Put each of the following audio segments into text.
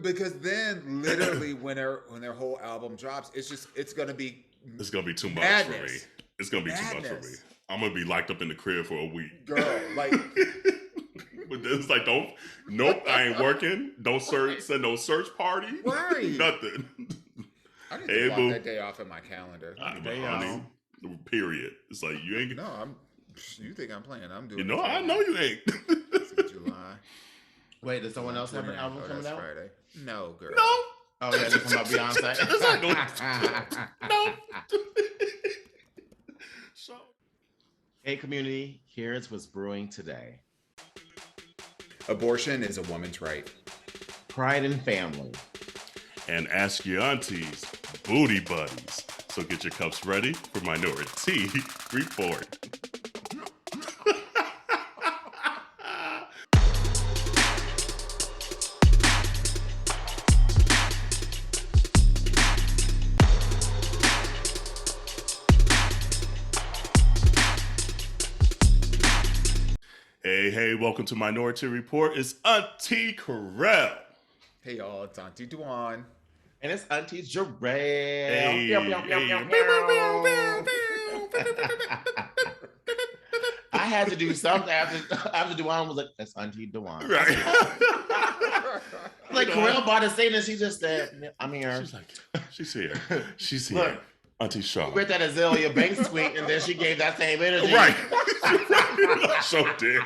Because then, literally, when their whole album drops, it's gonna be It's gonna be too much for me. madness. It's gonna be too much for me. Madness. I'm gonna be locked up in the crib for a week. Girl, like, But then it's like, nope, I ain't working. Don't send no search party. Right. Nothing. I need to block that day off in my calendar. Honey, period. It's like you ain't. No, you think I'm playing? I'm doing. You know, I know you ain't. July. Wait, does someone else have an album coming out? Friday. No, girl. No. Oh yeah, they're talking about Beyonce. It's not going. No. So. Hey, community. Here's what's brewing today. Abortion is a woman's right. Pride and family. And Ask Yo Aunteas, booty buddies. So get your cups ready for Minoritea Report. Hey, welcome to Minoritea Report. It's Auntie Jerrell. Hey, y'all, it's Auntie Dawon. And it's Auntie Jerrell. Hey, I had to do something after Dawon was like, that's Auntie Dawon. Right. Like, Jerrell bought a saying and she just said, I'm here. She's like, she's here. She's here. Look, Auntie Shaw. we read that Azalea Banks tweet and then she gave that same energy. Right. So did.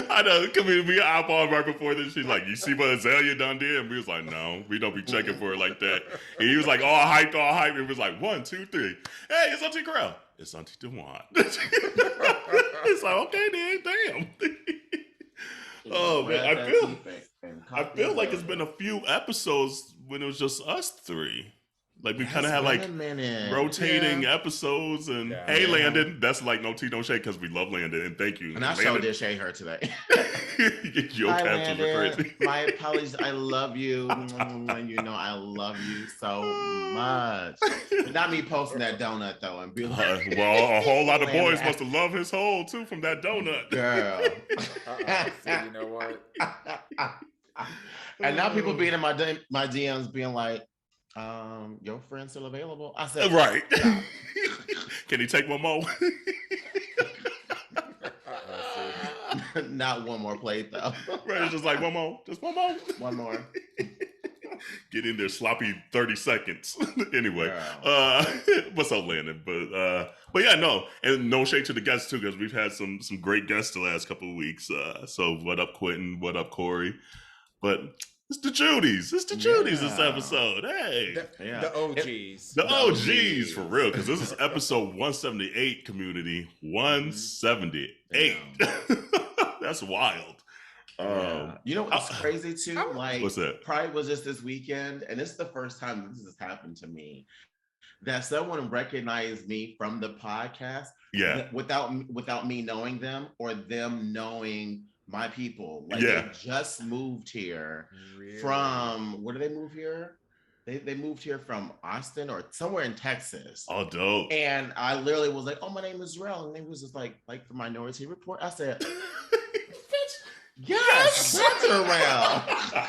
I know. Come here, we eyeballed right before this. She's like, you see what Azalea done did? And we was like, no, we don't be checking for it like that. And he was like, all hyped. And it was like, 1, 2, 3. Hey, it's Auntie Jerrell. It's Auntie Dawon. It's like, okay, then, damn. Oh, man, I feel like it's been a few episodes when it was just us three. Like we kind of had like rotating episops, and hey, Landon, that's like no tea, no shade because we love Landon and thank you. And I sure did shade her today. Your captions are crazy. My apologies. I love you. You know I love you so much. But not me posting that donut though and be like, well, a whole lot of boys must have loved his hole too from that donut, girl. So you know what? And now people being in my DMs being like, your friend's still available? I said, right. Can he take one more? Not one more plate though. Right, it's just like one more. One more. Get in there, sloppy 30 seconds. Anyway, what's up, Landon? But yeah, no, and no shade to the guests too, because we've had some great guests the last couple of weeks. So what up, Quentin? What up, Corey? But it's the Judies. It's the Judies this episode. Hey. The OGs. The OGs, for real, because this is episode 178, community. 178. That's wild. You know what's crazy too? Like, what's that? Pride was just this weekend, and it's the first time this has happened to me. That someone recognized me from the podcast without me knowing them or them knowing my people. Like they just moved here from, where did they move here? They moved here from Austin or somewhere in Texas. Oh, dope. And I literally was like, oh, my name is Jerrell. And they was just like the Minoritea Report. I said, yes, that's Jerrell.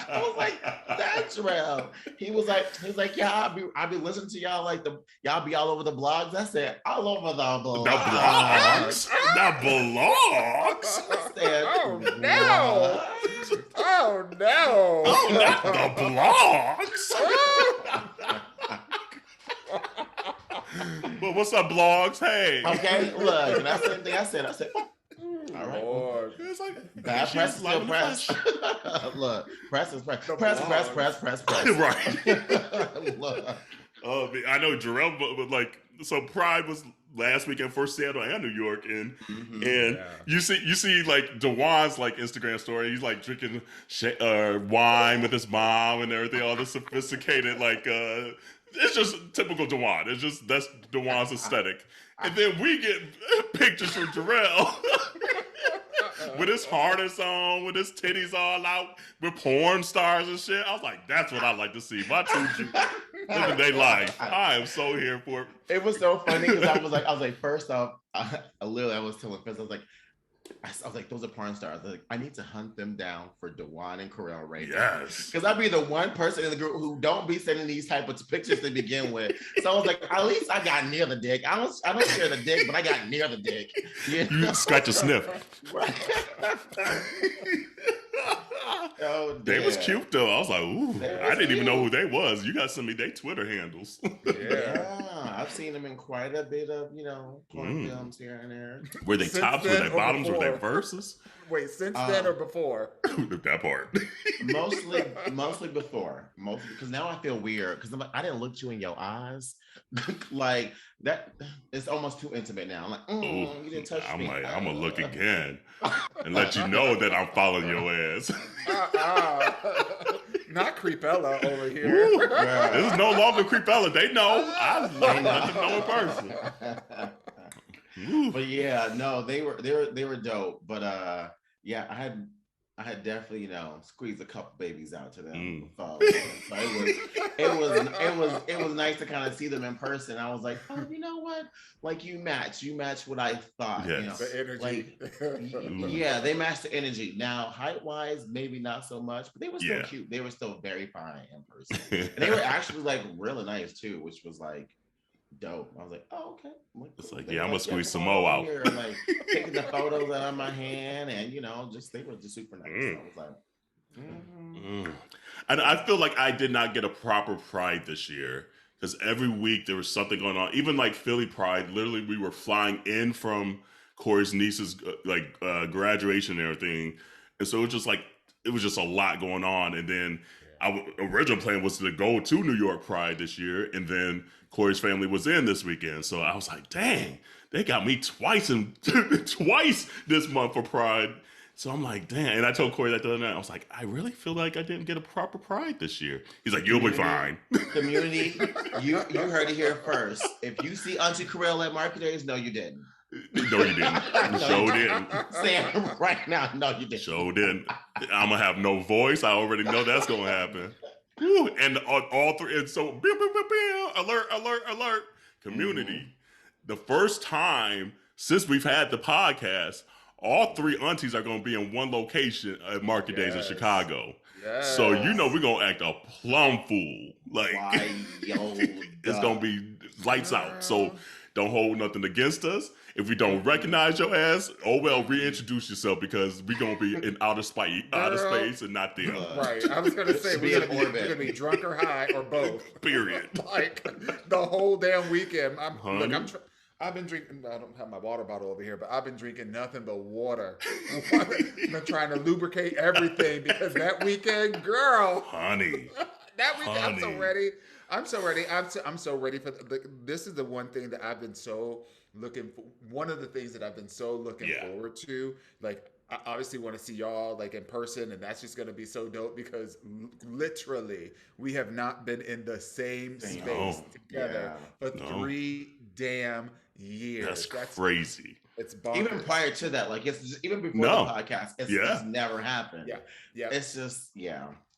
I was like, that's Jerrell. He was like, yeah, I'll be listening to y'all y'all be all over the blogs. I said, all over the blogs. The blogs? The blogs? I said, oh no. Oh no. Oh, not the blogs. Well, what's up, blogs? Hey. Okay, look, and that's the thing I said. All right. Lord. It's like bad press is still press. Look, press is press. Press. Right. Look. Oh, I know Jerrell, but like, so Pride was last weekend for Seattle and New York, and you see like Dawon's like Instagram story. He's like drinking wine with his mom and everything, all this sophisticated like. It's just typical Dawon. That's Dawon's aesthetic. And then we get pictures from Jerrell with his harness on, with his titties all out, with porn stars and shit. I was like, that's what I like to see. My two living their life. I am so here for it. It was so funny because I was like, first off, I was telling Chris, I was like, I was like, those are porn stars. Like, I need to hunt them down for Dawon and Jerrell right now. Yes. Because I'd be the one person in the group who don't be sending these type of pictures to begin with. So I was like, at least I got near the dick. I don't share the dick, but I got near the dick. You scratch a sniff. Oh, they was cute though. I was like, ooh, I didn't even know who they was. You got to send me their Twitter handles. Yeah, I've seen them in quite a bit of, porn films here and there. Were they tops, were they bottoms, were they verses? Wait, since then or before? That part. Mostly before. Mostly because now I feel weird because I'm like, I didn't look you in your eyes. Like that, it's almost too intimate now. I'm like, you didn't touch me. I'm gonna look again and let you know that I'm following your ass. Not Creepella over here. This is no longer Creepella. They know. I let them know in person. But yeah, no, they were dope. But yeah, I had definitely squeezed a couple babies out to them. So it was nice to kind of see them in person. I was like, oh, you know what? Like you match what I thought. Yes. The energy. Like, yeah, they matched the energy. Now height wise, maybe not so much, but they were still cute. They were still very fine in person, and they were actually like really nice too, which was like dope. I was like, oh, okay. It's like, I'm gonna squeeze some more out. Here, like taking the photos out of my hand, and they were just super nice. So I was like, And I feel like I did not get a proper Pride this year because every week there was something going on. Even like Philly Pride, literally we were flying in from Corey's niece's graduation and everything, and so it was just a lot going on. And then our original plan was to go to New York Pride this year, and then Corey's family was in this weekend. So I was like, dang, they got me twice this month for Pride. So I'm like, damn. And I told Corey that the other night. I was like, I really feel like I didn't get a proper Pride this year. He's like, you'll be fine. Community, you heard it here first. If you see Auntie Jerrell at Market Days, no, you didn't. No, you didn't. Show didn't. Saying right now, no, you didn't. Show didn't. I'm going to have no voice. I already know that's going to happen. Woo. And all three, and so alert, community. The first time since we've had the podcast, all three aunties are going to be in one location at Market Days in Chicago. Yes. So we're going to act a plum fool. Like it's going to be lights out. So don't hold nothing against us. If we don't recognize your ass, oh well, reintroduce yourself because we're gonna be in outer space and not there. Right. I was gonna say we're gonna be drunk or high or both. Period. Like the whole damn weekend. I've been drinking. I don't have my water bottle over here, but I've been drinking nothing but water. I've been trying to lubricate everything because that weekend, girl, honey, that weekend, I'm so ready. I'm so ready for this. Is the one thing that I've been so looking for. One of the things that I've been so looking forward to. Like, I obviously want to see y'all like in person, and that's just going to be so dope because literally we have not been in the same space together for 3 damn years. That's crazy. It's bonkers. Even prior to that, like it's just, even before the podcast, it's just never happened. Yeah. It's just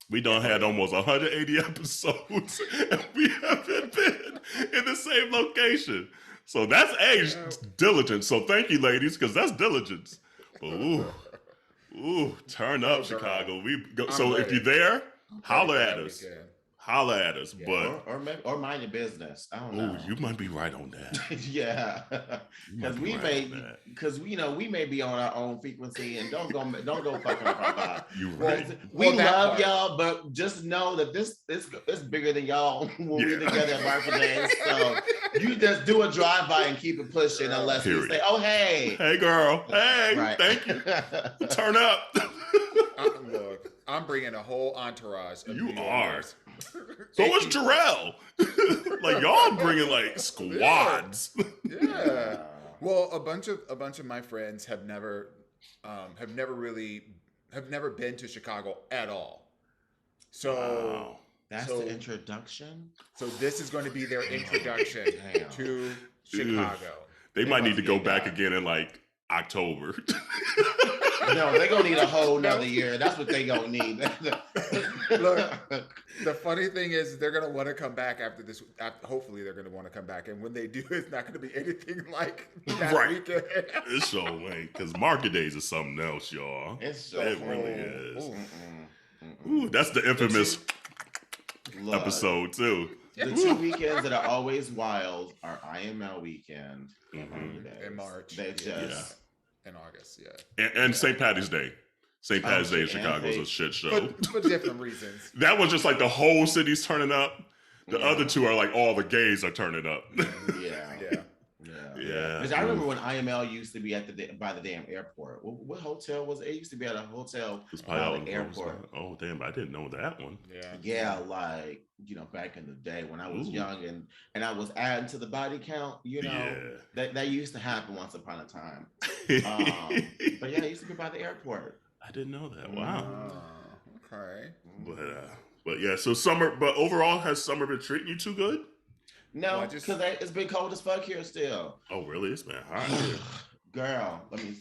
We done had almost 180 episodes, and we haven't been in the same location. So that's diligence. So thank you, ladies, because that's diligence. Ooh, turn up, Chicago. So if you're there, holler at us. Holla at us, but or mind your business. I don't know. You might be right on that. Yeah, because we may be on our own frequency, and don't go fucking up our vibe. You right. We love y'all, but just know that this is bigger than y'all when we're together at Market Days. So you just do a drive by and keep it pushing, unless you say, "Oh hey, girl, hey, thank you, turn up." Look, I'm bringing a whole entourage. You are. So is Jerrell. Like y'all bringing like squads. Yeah. Well, a bunch of my friends have never been to Chicago at all. So that's the introduction. So this is going to be their introduction to Chicago. They might need to go back again in like October. No, they're gonna need a whole nother year. That's what they gonna need. Look, the funny thing is they're gonna want to come back after this. Hopefully, they're gonna want to come back, and when they do, it's not gonna be anything like that weekend. It's so ain't because market days is something else, y'all. It really is. Ooh, that's the infamous episode too. The 2 weekends that are always wild are IML weekend in March. They just in August, and St. Patty's Day. St. Patty's Day in Chicago is a shit show. For different reasons. That was just like the whole city's turning up. The other two are like all the gays are turning up. Yeah. Because I remember when IML used to be at by the damn airport. What hotel was it? It used to be at a hotel by the airport. Oh damn! I didn't know that one. Yeah, like back in the day when I was young and I was adding to the body count. That used to happen once upon a time. But yeah, it used to be by the airport. I didn't know that. Wow. Okay. But yeah, so summer. But overall, has summer been treating you too good? No, because it's been cold as fuck here still. Oh, really? It's been hot here. Girl, let me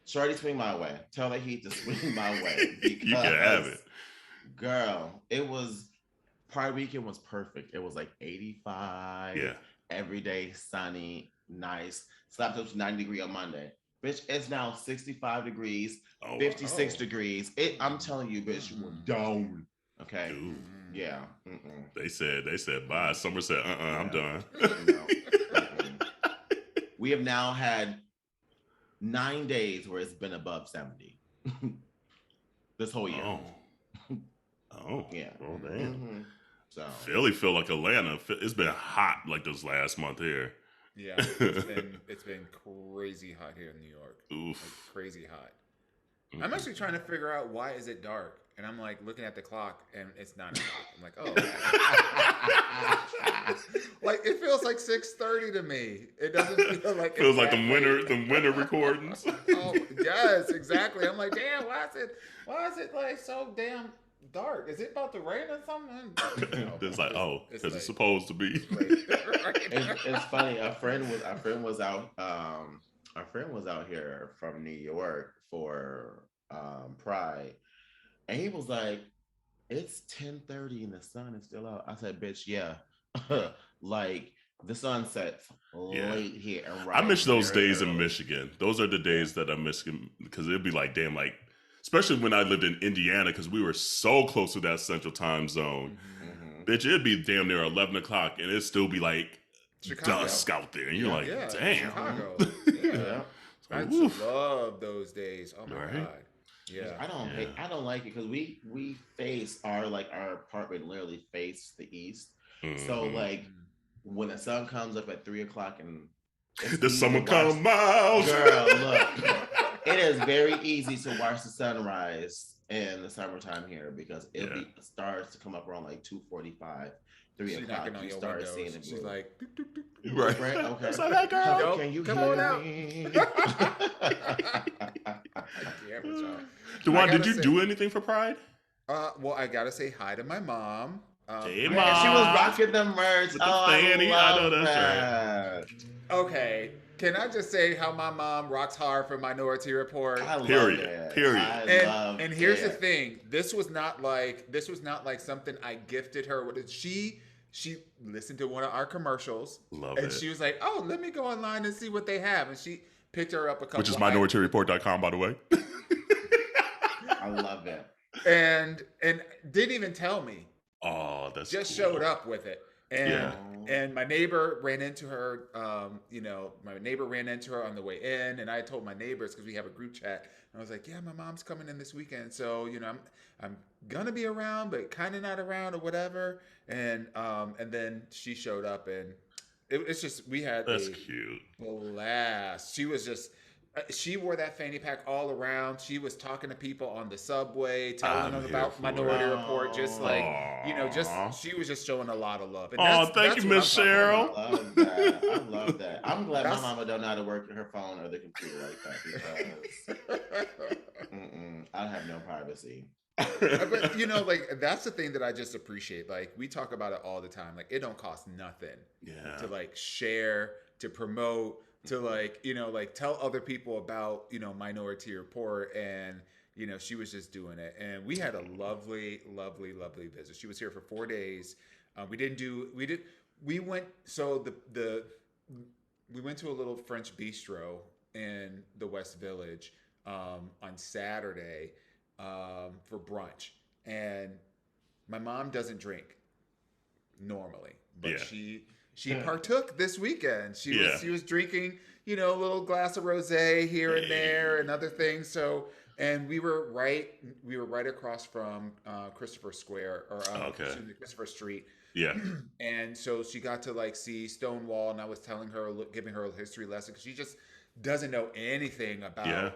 shorty swing my way. Tell the heat to swing my way. You can have it. Girl, Pride weekend was perfect. It was like 85. Yeah. Every day, sunny, nice. Slapped up to 90 degrees on Monday. Bitch, it's now 65 degrees, 56 degrees. I'm telling you, bitch, we're down. Okay. Dude. Yeah. They said bye. Summer said, I'm done. We have now had 9 days where it's been above 70. This whole year. Yeah. Oh, damn. So Philly feel like Atlanta. It's been hot like this last month here. Yeah, it's been crazy hot here in New York. Oof. Like, crazy hot. I'm actually trying to figure out why is it dark. And I'm like looking at the clock and it's 9 o'clock. I'm like, oh. Like it feels like 6:30 to me. It doesn't feel like feels like the winter recordings. Oh yes, exactly. I'm like, damn, why is it like so damn dark? Is it about to rain or something? It's like, because it's supposed to be. It's funny. Our friend was out here from New York for Pride. And he was like, it's 10:30 and the sun is still out. I said, bitch, yeah. Like, the sun sets late here. And I miss those days in Michigan. Those are the days that I miss because it'd be like, damn, like, especially when I lived in Indiana because we were so close to that central time zone. Bitch, it'd be damn near 11 o'clock and it'd still be like dusk out there. And you're like, damn. Chicago. Yeah. I love those days. Oh, my God. Yeah, I don't like it because we face our apartment literally face the east. So like when the sun comes up at 3 o'clock and the sun come out, girl, look, it is very easy to watch the sunrise in the summertime here because it starts to come up around like 2:45, 3 o'clock. You start seeing it. She's like, right? Okay. So that girl, can you come hear on out? Me? Dawon, did you do anything for Pride? Well, I gotta say hi to my mom. Hey, Mom. She was rocking the merch. With the fanny. I know that's right. Okay, can I just say how my mom rocks hard for Minority Report? Period. And here's the thing: this was not like something I gifted her. She listened to one of our commercials, and she was like, "Oh, let me go online and see what they have." And she picked her up a couple, which is minoritetyreport.com, by the way. I love it. And didn't even tell me. Oh, that's just cool. showed up with it. And my neighbor ran into her. My neighbor ran into her on the way in, and I told my neighbors because we have a group chat. And I was like, "Yeah, my mom's coming in this weekend, so I'm gonna be around, but kind of not around or whatever." And then she showed up, and it's just we had that's cute blast. She was just. She wore that fanny pack all around. She was talking to people on the subway, telling them about Minority Report. Just like, she was just showing a lot of love. And thank you, Miss Jerrell. I love that. I'm glad my mama don't know how to work her phone or the computer like that because I have no privacy. But that's the thing that I just appreciate. Like we talk about it all the time. Like it don't cost nothing to like share, to promote. to like, like tell other people about, Minority Report. And, she was just doing it. And we had a lovely, lovely, lovely visit. She was here for 4 days. We went, so we went to a little French bistro in the West Village on Saturday for brunch. And my mom doesn't drink normally, but she partook this weekend. She was drinking, a little glass of rosé here and there and other things. So, and we were right across from Christopher Square, or excuse me, Christopher Street. Yeah. And so she got to like see Stonewall, and I was telling her, giving her a history lesson, because she just doesn't know anything about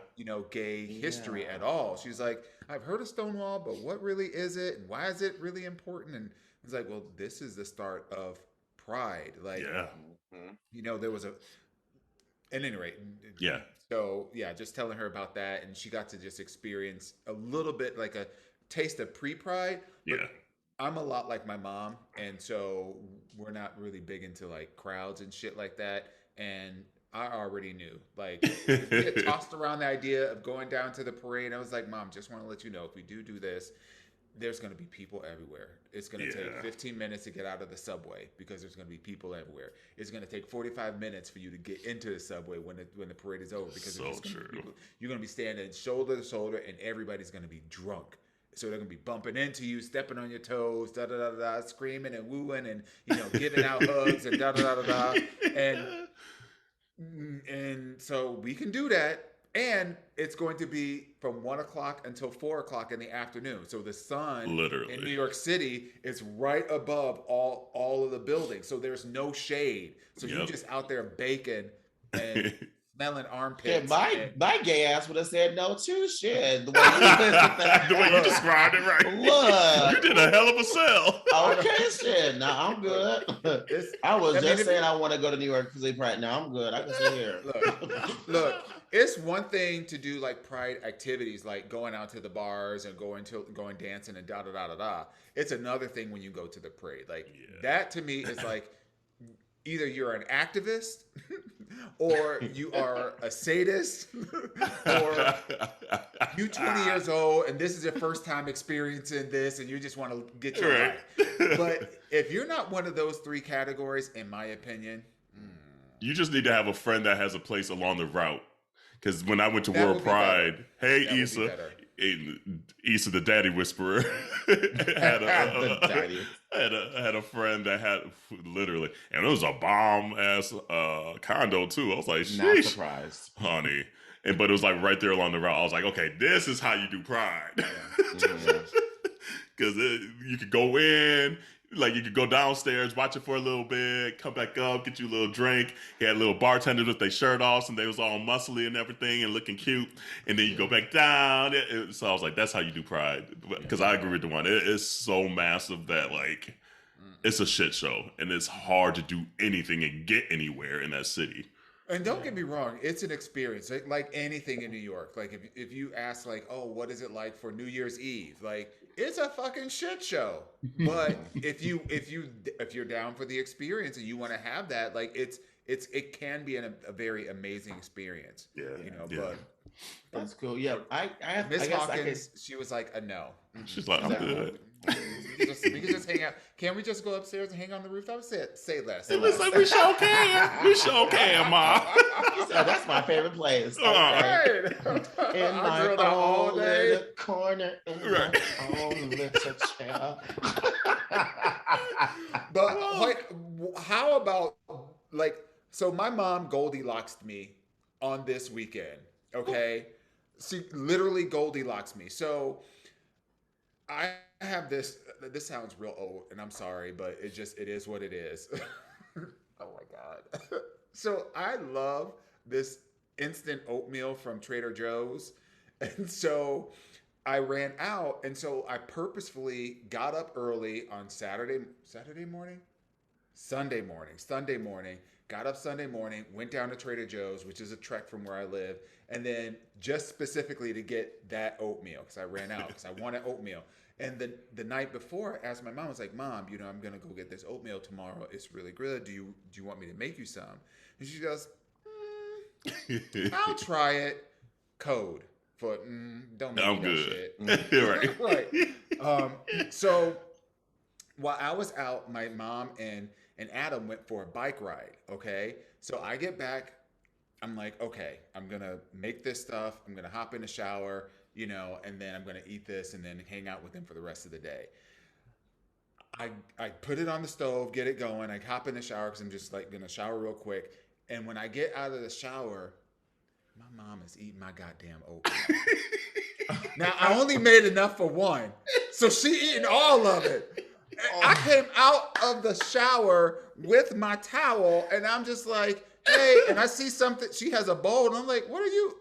gay history at all. She's like, I've heard of Stonewall, but what really is it, and why is it really important? And it's like, well, this is the start of Pride. Like, there was at any rate. Yeah. So just telling her about that, and she got to just experience a little bit like a taste of pre-Pride. Yeah. I'm a lot like my mom, and so we're not really big into like crowds and shit like that. And I already knew, like, we had tossed around the idea of going down to the parade. I was like, Mom, just want to let you know, if we do this, there's going to be people everywhere. It's going to take 15 minutes to get out of the subway because there's going to be people everywhere. It's going to take 45 minutes for you to get into the subway when the parade is over, because you're going to be standing shoulder to shoulder, and everybody's going to be drunk. So they're gonna be bumping into you, stepping on your toes, da da da da, screaming and wooing, and giving out hugs and da da da da da. And so we can do that, and it's going to be from 1 o'clock until 4 o'clock in the afternoon. So the sun in New York City is right above all of the buildings, so there's no shade. So you're just out there baking and smelling armpits. Yeah, my gay ass would have said no too. Shit, the way you described it, right? Look, you did a hell of a sell. Okay, shit. No, I'm good. I was saying I want to go to New York City Pride. No, I'm good. I can sit here. Look. It's one thing to do like Pride activities, like going out to the bars and going dancing and da da da da da. It's another thing when you go to the parade. Like that to me is like, either you're an activist or you are a sadist, or you 20 years old and this is your first time experiencing this and you just want to get your life. But if you're not one of those three categories, in my opinion, you just need to have a friend that has a place along the route. Because when I went to World Pride, hey, Issa, the daddy whisperer, had a friend that had literally, and it was a bomb ass condo too. I was like, sheesh, not surprised, honey. But it was like right there along the route. I was like, okay, this is how you do Pride. Because you could go in. Like, you could go downstairs, watch it for a little bit, come back up, get you a little drink. He had little bartenders with their shirt off, and they was all muscly and everything and looking cute. And then you go back down. So I was like, that's how you do Pride. Because I agree with Dawon. It is so massive that, like, it's a shit show. And it's hard to do anything and get anywhere in that city. And don't get me wrong, it's an experience, like anything in New York. Like if you ask, like, oh, what is it like for New Year's Eve? Like, it's a fucking shit show. But if you're down for the experience and you want to have that, like, it can be a very amazing experience. But that's cool. Yeah, Miss Hawkins, she was like a no. She's like, I'm good. We can just hang out. Can we just go upstairs and hang on the rooftop? Say less. It was like, we sure can. We sure can, Ma. That's my favorite place. Right. In my own little corner, in my own little chair. But like, how about, like, so my mom Goldilocked me on this weekend. Okay, she literally Goldilocked me. So I have this sounds real old, and I'm sorry, but it is what it is. Oh my God. So I love this instant oatmeal from Trader Joe's. And so I ran out, and so I purposefully got up early on Sunday morning, got up Sunday morning, went down to Trader Joe's, which is a trek from where I live, and then just specifically to get that oatmeal, because I ran out, because I wanted oatmeal. And the night before, I asked my mom, I was like, Mom, I'm going to go get this oatmeal tomorrow. It's really good. Do you want me to make you some? And she goes, I'll try it. Code for don't make I'm me good. that shit. Right. Right. So while I was out, my mom and Adam went for a bike ride. Okay. So I get back. I'm like, okay, I'm gonna make this stuff. I'm gonna hop in the shower, and then I'm gonna eat this and then hang out with them for the rest of the day. I put it on the stove, get it going. I hop in the shower because I'm just like gonna shower real quick. And when I get out of the shower, my mom is eating my goddamn oatmeal. Now I only made enough for one, so she eating all of it. I came out of the shower with my towel, and I'm just like, hey, and I see something. She has a bowl, and I'm like, what are you?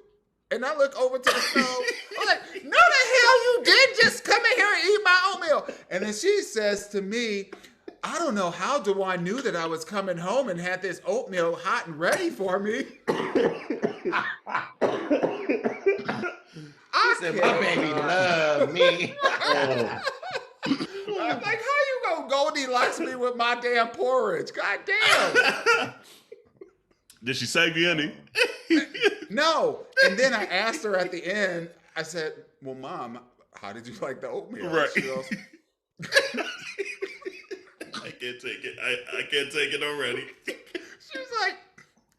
And I look over to the stove. I'm like, no, the hell you did just come in here and eat my oatmeal. And then she says to me, I don't know how Dawon knew that I was coming home and had this oatmeal hot and ready for me. I said, my baby love me. I'm like, how you gonna Goldilocks me with my damn porridge? God damn. Did she save you any? No. And then I asked her at the end, I said, well, Mom, how did you like the oatmeal? Right. She goes, I can't take it. I can't take it already. She was like,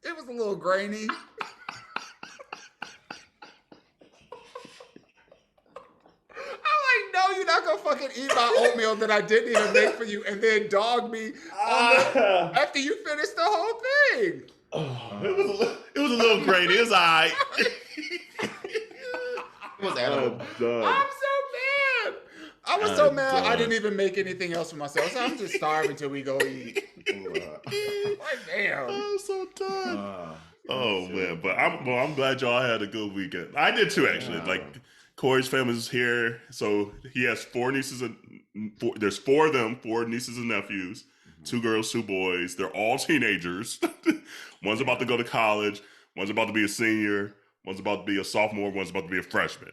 it was a little grainy. I'm like, no, you're not gonna fucking eat my oatmeal that I didn't even make for you and then dog me after you finish the whole thing. It was a little grainy. It's all right. I'm so mad. I was so mad I didn't even make anything else for myself. So I'm just starving till we go eat. Like, damn. I'm so done. Man, but I'm glad y'all had a good weekend. I did too, actually. Like Corey's family's here, so he has there's four of them, 4 nieces and nephews, 2 girls, 2 boys. They're all teenagers. One's about to go to college. One's about to be a senior. One's about to be a sophomore. One's about to be a freshman.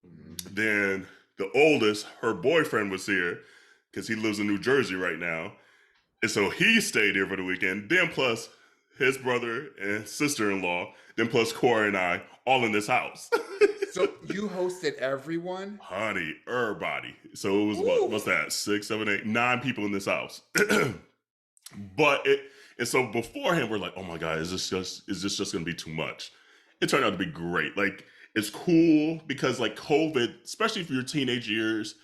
Mm-hmm. Then the oldest, her boyfriend was here because he lives in New Jersey right now. And so he stayed here for the weekend. Then plus his brother and sister-in-law. Then plus Corey and I, all in this house. So you hosted everyone? Honey, everybody. So it was, what's that, 6, 7, 8, 9 people in this house. And so beforehand, we're like, oh my God, is this just going to be too much? It turned out to be great. Like, it's cool because like COVID, especially for your teenage years,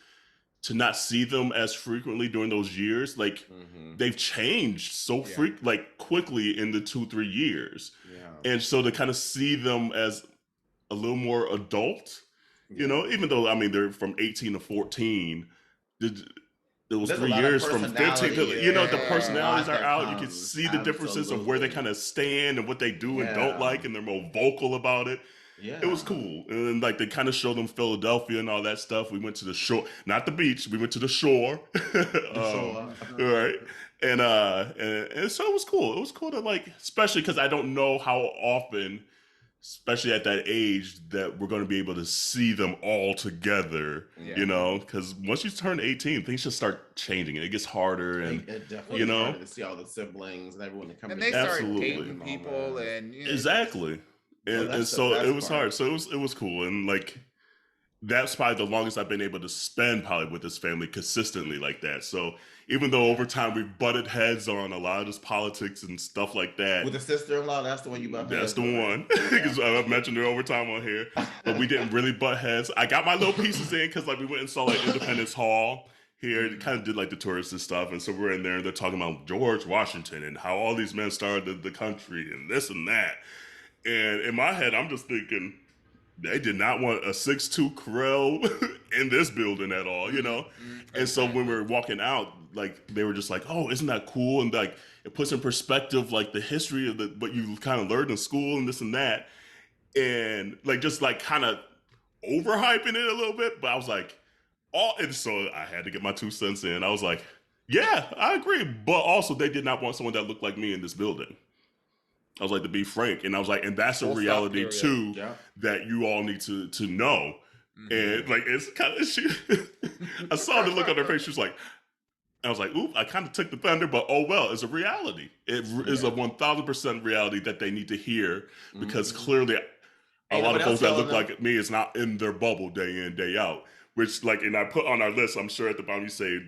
to not see them as frequently during those years, like they've changed so quickly in the 2-3 years. Yeah. And so to kind of see them as a little more adult, even though, I mean, they're from 18 to 14, it was 3 years from 15 to, the personalities are out. You can see the differences of where they kind of stand and what they do and don't like, and they're more vocal about it. Yeah. It was cool. And then, like, they kind of showed them Philadelphia and all that stuff. We went to the shore, not the beach. We went to the shore. Right. And so it was cool. It was cool to, like, especially because I don't know how often, especially at that age, that we're going to be able to see them all together, because once you turn 18, things just start changing. It gets harder, and it definitely harder to see all the siblings and everyone to come. And they start dating people, and exactly. And so it was hard. So it was cool. And like, that's probably the longest I've been able to spend probably with this family consistently like that. So even though over time we've butted heads on a lot of this politics and stuff like that. With the sister-in-law, that's the one you butted heads. That's the one. Because I've mentioned her over time on here. But we didn't really butt heads. I got my little pieces in because like we went and saw like Independence Hall here. It kind of did like the tourist and stuff. And so we're in there and they're talking about George Washington and how all these men started the country and this and that. And in my head, I'm just thinking, they did not want a 6'2" Carell in this building at all, And so when we were walking out, like, they were just like, oh, isn't that cool? And like, it puts in perspective, like, the history of what you kind of learned in school and this and that. And like, just like kind of overhyping it a little bit. But I was like, and so I had to get my 2 cents in. I was like, yeah, I agree. But also, they did not want someone that looked like me in this building. I was like, to be frank. And I was like, and that's a reality too, that you all need to know. Mm-hmm. And like, it's kind of, I saw the look on her face. She was like, I was like, "Oop!" I kind of took the thunder, but oh well, it's a reality. It is a 1,000% reality that they need to hear because clearly, a lot of folks that look like me is not in their bubble day in day out. Which, like, and I put on our list. I'm sure at the bottom you say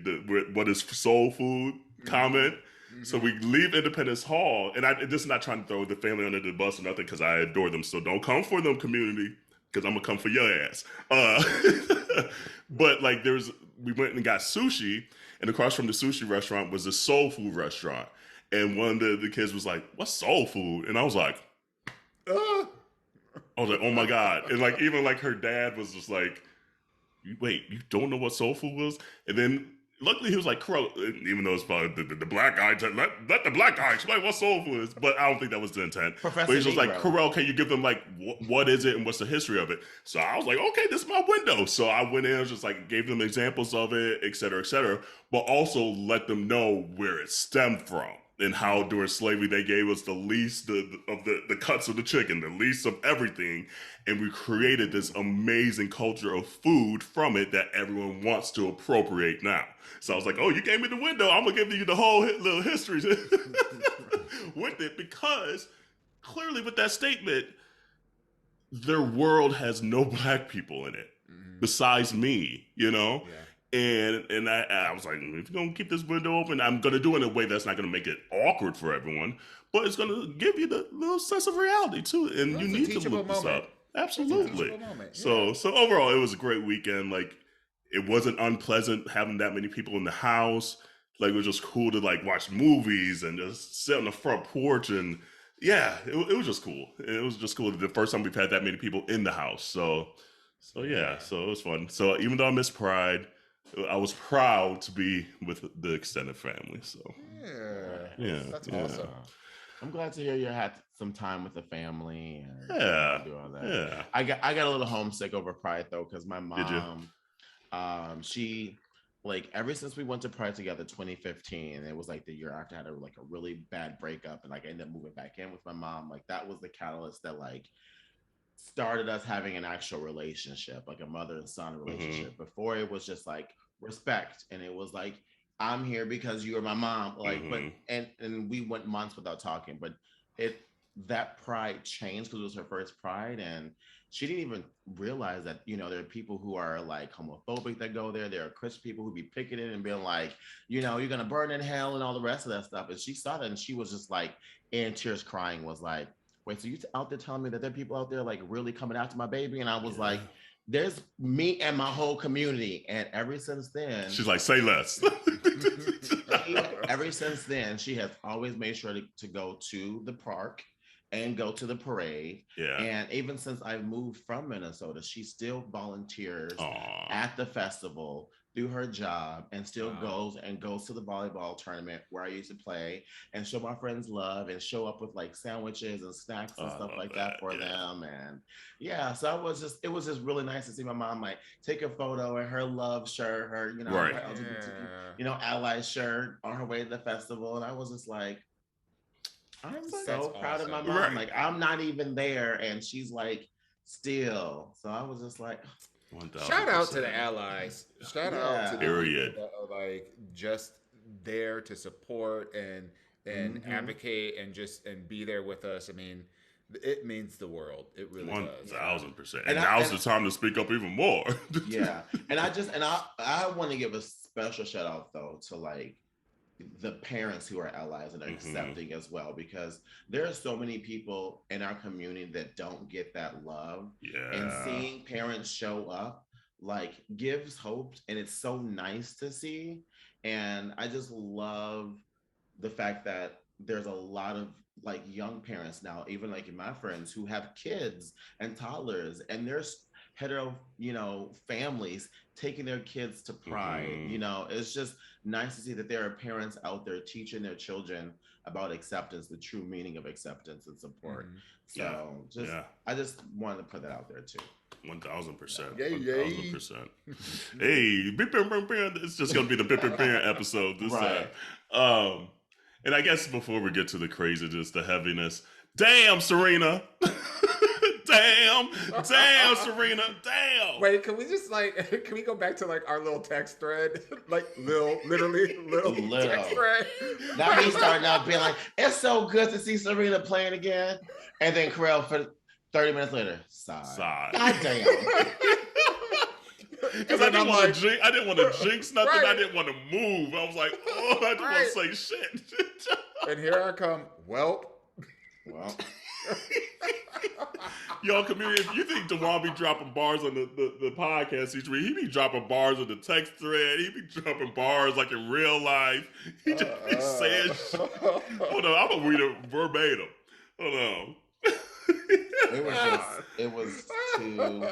what is soul food comment. So we leave Independence Hall, and this is not trying to throw the family under the bus or nothing because I adore them. So don't come for them, community, because I'm gonna come for your ass. But like, we went and got sushi. And across from the sushi restaurant was a soul food restaurant. And one of the kids was like, "What's soul food?" And I was like, "Oh my God." And like, even like her dad was just like, "Wait, you don't know what soul food was?" And then luckily he was like, "Crow," even though it's probably the black guy, let the black guy explain what soul food is. But I don't think that was the intent. Professor but he's just like, "Corel, can you give them like, what is it and what's the history of it?" So I was like, "Okay, this is my window." So I went in and just like gave them examples of it, et cetera, but also let them know where it stemmed from and how during slavery they gave us the least of the cuts of the chicken, the least of everything. And we created this amazing culture of food from it that everyone wants to appropriate now. So I was like, "Oh, you gave me the window. I'm going to give you the whole little history with it," because clearly with that statement, their world has no black people in it besides me, you know? Yeah. And I was like, if you're going to keep this window open, I'm going to do it in a way that's not going to make it awkward for everyone, but it's going to give you the little sense of reality too. And you need to look this up. Absolutely. Yeah. So overall, it was a great weekend. Like, it wasn't unpleasant having that many people in the house. Like, it was just cool to like watch movies and just sit on the front porch. And yeah, it was just cool. It was just cool. The first time we've had that many people in the house. So yeah, so it was fun. So even though I missed Pride, I was proud to be with the extended family. So that's awesome. I'm glad to hear you had some time with the family and do all that. Yeah, I got a little homesick over Pride though, because my mom, she like ever since we went to Pride together, 2015, it was like the year after I had a really bad breakup, and like I ended up moving back in with my mom. Like that was the catalyst that like started us having an actual relationship, like a mother and son relationship. Before it was just like respect, and it was like, I'm here because you are my mom. Like, but and we went months without talking, but that Pride changed because it was her first Pride, and she didn't even realize that, you know, there are people who are like homophobic that go there. There are Christian people who be picketing and being like, you know, you're gonna burn in hell and all the rest of that stuff. And she saw that and she was just like in tears crying, was like, "Wait, so you out there telling me that there are people out there like really coming after my baby?" And I was like, "There's me and my whole community." And ever since then, she's like, "Say less." Ever since then, she has always made sure to go to the park and go to the parade. Yeah. And even since I've moved from Minnesota, she still volunteers at the festival, do her job, and still goes to the volleyball tournament where I used to play and show my friends love and show up with like sandwiches and snacks and stuff like that for them. And so it was just really nice to see my mom like take a photo in her love shirt, her, you know, her LGBTQ, you know, ally shirt on her way to the festival. And I was just like, I'm so proud of my mom. Right. Like, I'm not even there, and she's like, still. So I was just like, 1,000%. Shout out to the allies. Shout out to the people that are like just there to support and advocate and be there with us. I mean, it means the world. It really does. 1,000%. And now's the time to speak up even more. And I want to give a special shout out though to like the parents who are allies and are accepting as well, because there are so many people in our community that don't get that love. And seeing parents show up like gives hope, and it's so nice to see. And I just love the fact that there's a lot of like young parents now, even like in my friends, who have kids and toddlers, and there's hetero, you know, families taking their kids to Pride. You know, it's just nice to see that there are parents out there teaching their children about acceptance, the true meaning of acceptance and support. I just wanted to put that out there too. 1,000%. 1,000%. Hey, it's just gonna be the bip episode this time. And I guess before we get to the craziness, the heaviness, damn, Serena. damn, Serena, damn. Wait, can we just can we go back to our little text thread? Literally little text thread. Not me starting out being like, it's so good to see Serena playing again. And then Jerrell for 30 minutes later, sigh. God damn. Because I didn't want to jinx nothing. Right. I didn't want to move. I was like, oh, I didn't want to say shit. And here I come. Well. Y'all, community, if you think Dawon be dropping bars on the podcast each week, he be dropping bars on the text thread. He be dropping bars like in real life. He just be saying shit. Hold on, I'm going to read it verbatim. Hold on. It was too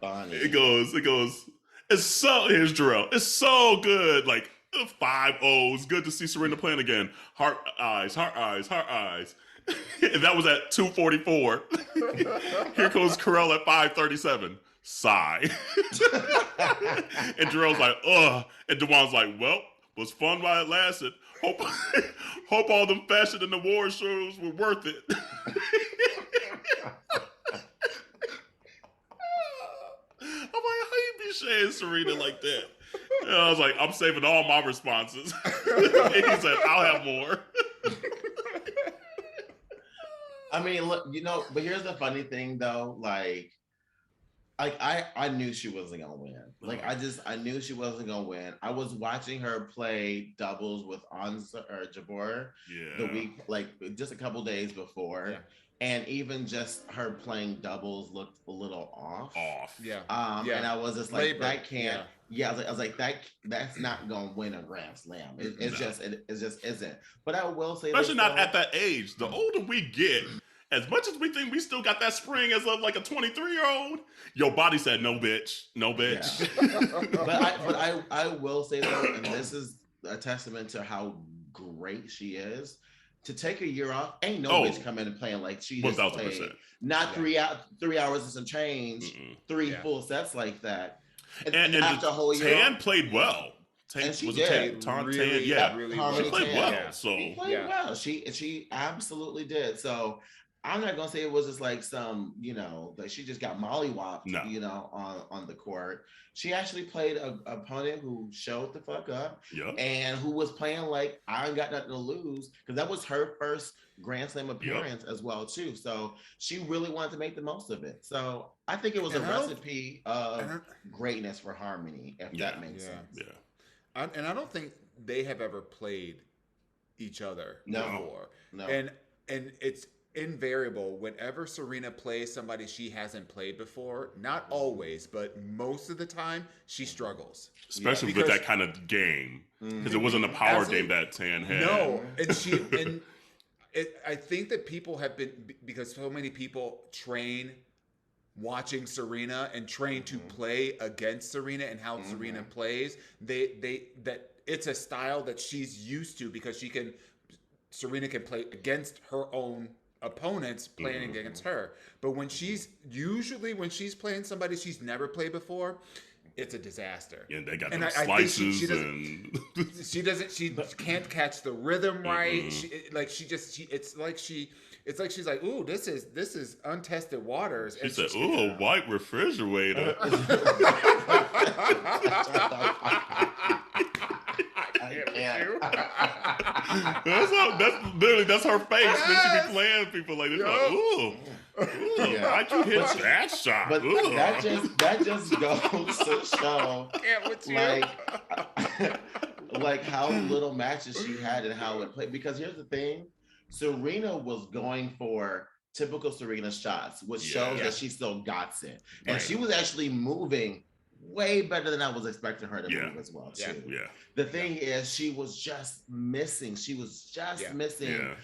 funny. It goes, here's Jerrell. It's so good. 5 O's. Good to see Serena playing again. Heart eyes. And that was at 2:44. Here goes Jerrell at 5:37. Sigh. And Jerrell's like, ugh. And Dawon's like, well, was fun while it lasted. Hope all them fashion and award shows were worth it. I'm like, how you be saying Serena like that? And I was like, I'm saving all my responses. And he said, I'll have more. I mean, look, but here's the funny thing though, I knew she wasn't gonna win. I knew she wasn't gonna win. I was watching her play doubles with Jabeur the week, just a couple days before. Yeah. And even just her playing doubles looked a little off. Yeah. And I was just like, that can't. Yeah. I was like, that's not gonna win a Grand Slam. It just isn't. But I will say, especially not at that age. The older we get, as much as we think we still got that spring as of like a 23-year-old, your body said, no, bitch. Yeah. but I will say though, and this is a testament to how great she is. To take a year off, ain't no bitch come in and playing like she just played. Not 3 hours and some change, three full sets like that. And after a whole year, Tan played well. And she did. Tan, she played well. Yeah. So she played well. She absolutely did. So I'm not gonna say it was just like some, that she just got mollywopped, on the court. She actually played an opponent who showed the fuck up, and who was playing like I ain't got nothing to lose, because that was her first Grand Slam appearance as well too. So she really wanted to make the most of it. So I think it was a recipe of greatness for harmony, if that makes sense. Yeah. And I don't think they have ever played each other before. No. And it's invariable whenever Serena plays somebody she hasn't played before, not always, but most of the time, she struggles. Especially with that kind of game. Because it wasn't a power game that Tan had. No. I think that people have been, because so many people train watching Serena and train to play against Serena and how Serena plays, that it's a style that she's used to, because Serena can play against her own opponents playing against her. But when she's playing somebody she's never played before, it's a disaster. Yeah, they got them slices she can't catch the rhythm right. It's like she's like, ooh, this is untested waters. She said, ooh, a white refrigerator. That's her face when she be playing people like this. Like, ooh, why'd you hit that shot? But that just goes to show, like how little matches she had and how it played. Because here's the thing, Serena was going for typical Serena shots, which shows that she still got it, and she was actually moving way better than I was expecting her to move as well too. The thing is, she was just missing. She was just missing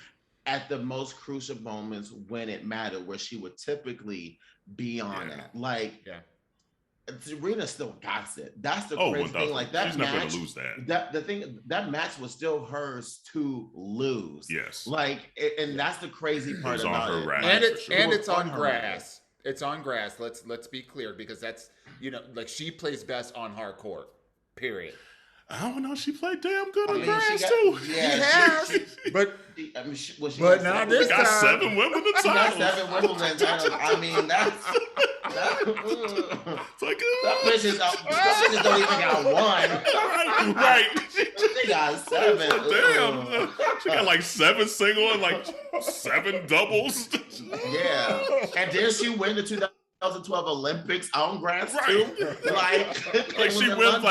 at the most crucial moments when it mattered, where she would typically be on it. Serena still got it. That's the crazy thing. Like that she's match, never gonna lose that. That match was still hers to lose. Yes. And that's the crazy part about it. And it's on grass. It's on grass. Let's be clear, because that's, she plays best on hard court. Period. I don't know. She played damn good on grass too. Yeah, she has. But not this time. Got 7 Wimbledon titles. She got 7 Wimbledon titles. I mean, that's it's like some bitches don't even got 1. Right. They got 7. Damn. She got like 7 single and like 7 doubles. Yeah. And did she win the 2012 Olympics on grass too? Like she wins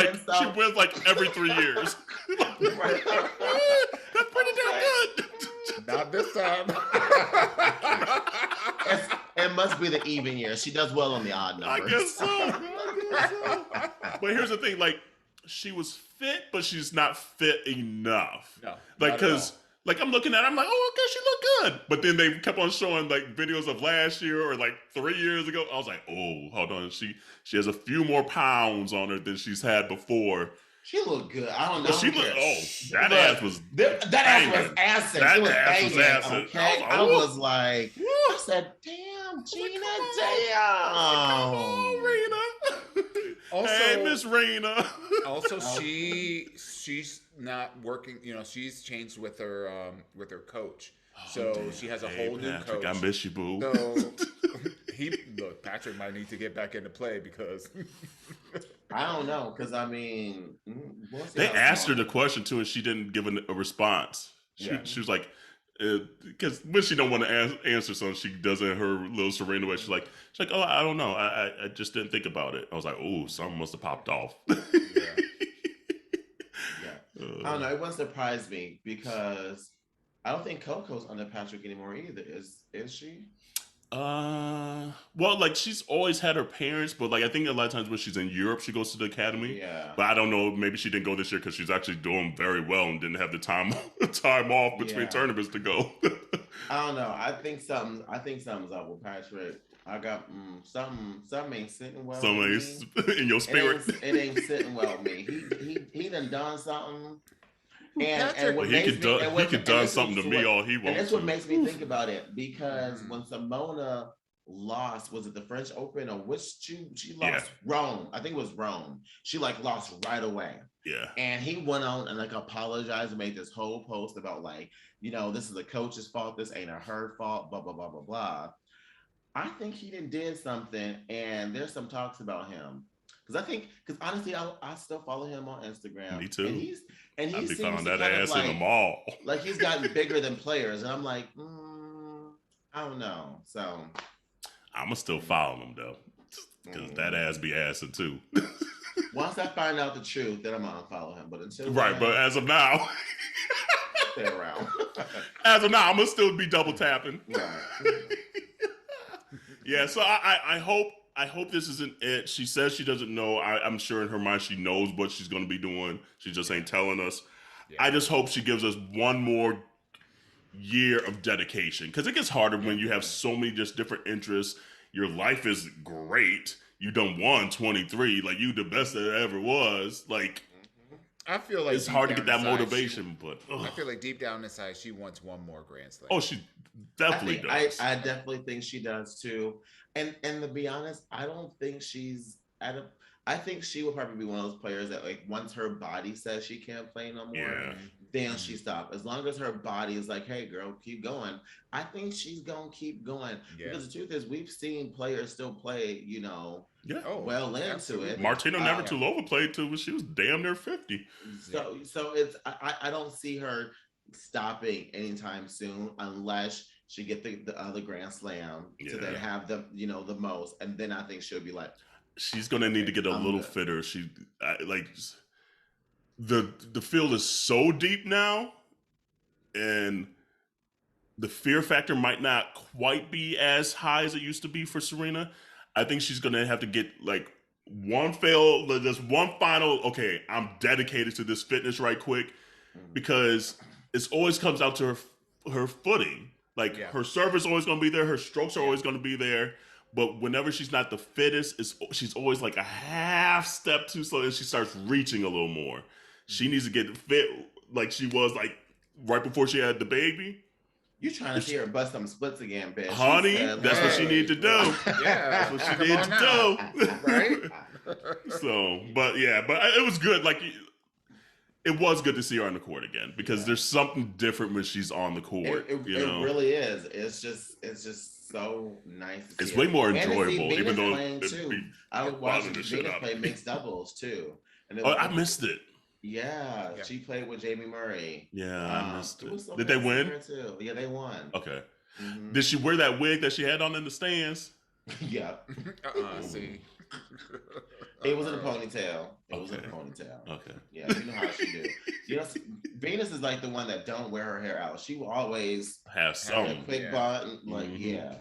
like every 3 years. That's pretty damn good. Not this time. It must be the even year. She does well on the odd numbers. I guess so. But here's the thing, like, she was fit, but she's not fit enough. No. Like, because, like, I'm looking at her, I'm like, oh, okay, she looked good. But then they kept on showing, like, videos of last year or, like, 3 years ago. I was like, oh, hold on. She has a few more pounds on her than she's had before. She looked good. I don't know. That ass was acid. That it was ass was acid. Okay? I was like, I said, damn, Gina, damn. Come on, Rena. Also, hey, Miss Rena. Also, she's not working. You know, she's changed with her coach. So she has a whole new coach. I miss you, boo. So Patrick might need to get back into play because I don't know, because I mean, they asked her the question too, and she didn't give a response. She was like, because when she don't want to answer something, she does it in her little Serena way. She's like, oh, I don't know, I just didn't think about it. I was like, oh, something must have popped off. I don't know. It wouldn't surprise me because I don't think Coco's under Patrick anymore either. Is she? Well, like, she's always had her parents, but like, I think a lot of times when she's in Europe, she goes to the academy. Yeah. But I don't know, maybe she didn't go this year because she's actually doing very well and didn't have the time off between tournaments to go. I don't know. I think something's up with Patrick. I got something ain't sitting well. Something in your spirit. It ain't sitting well with me. He done something. And what he could done something to me all he wants. And that's what makes me think about it, because when Simona lost, was it the French Open or which she lost? Rome. I think it was Rome. She like lost right away. Yeah. And he went on and like apologized and made this whole post about like, you know, this is the coach's fault. This ain't her fault. Blah blah blah blah blah. I think he did something, and there's some talks about him. Because honestly, I still follow him on Instagram. Me too. And he be seems found to that kind ass of like, in the mall. Like he's gotten bigger than players, and I'm like, I don't know. So I'ma still follow him though, because that ass be assing too. Once I find out the truth, then I'm gonna unfollow him. But until but as of now, stay around. As of now, I'm gonna still be double tapping. Right. Yeah. So I hope this isn't it. She says she doesn't know. I'm sure in her mind she knows what she's going to be doing. She just ain't telling us. Yeah. I just hope she gives us one more year of dedication, because it gets harder when you have so many just different interests. Your life is great. You done won 23. Like, you the best that ever was. Like, I feel like it's hard to get that motivation, but I feel like deep down inside she wants one more Grand Slam. Oh, she definitely does. I definitely think she does too. And to be honest, I don't think she's I think she will probably be one of those players that, like, once her body says she can't play no more, then she stops. As long as her body is like, hey girl, keep going, I think she's gonna keep going. Because the truth is, we've seen players still play, you know, well into it. Martina Navratilova played too, but she was damn near 50. So it's I don't see her stopping anytime soon unless she get the other Grand Slam to then have the, you know, the most, and then I think she'll be like, she's gonna need to get a little fitter. The field is so deep now, and the fear factor might not quite be as high as it used to be for Serena. I think she's gonna have to get like one final. Okay, I'm dedicated to this fitness right quick, because it always comes out to her footing. Like, her serve is always going to be there. Her strokes are always going to be there. But whenever she's not the fittest, she's always like a half step too slow, and she starts reaching a little more. She needs to get fit like she was like right before she had the baby. You trying to see her bust some splits again, bitch. Honey, that's what she need to do. That's what she need to do. Right? So, but it was good. Like, it was good to see her on the court again because there's something different when she's on the court. It really is. It's just so nice. To it's see way her. more And enjoyable, even though playing too. I was watching Venus play mixed doubles too. And I missed it. Yeah, she played with Jamie Murray. Yeah, I missed it. So did they win? Too. Yeah, they won. Okay. Did she wear that wig that she had on in the stands? Yeah. See. It was in a ponytail. Okay. Yeah, you know how she do. You know, Venus is like the one that don't wear her hair out. She will always have some quick bun. Like, Yeah.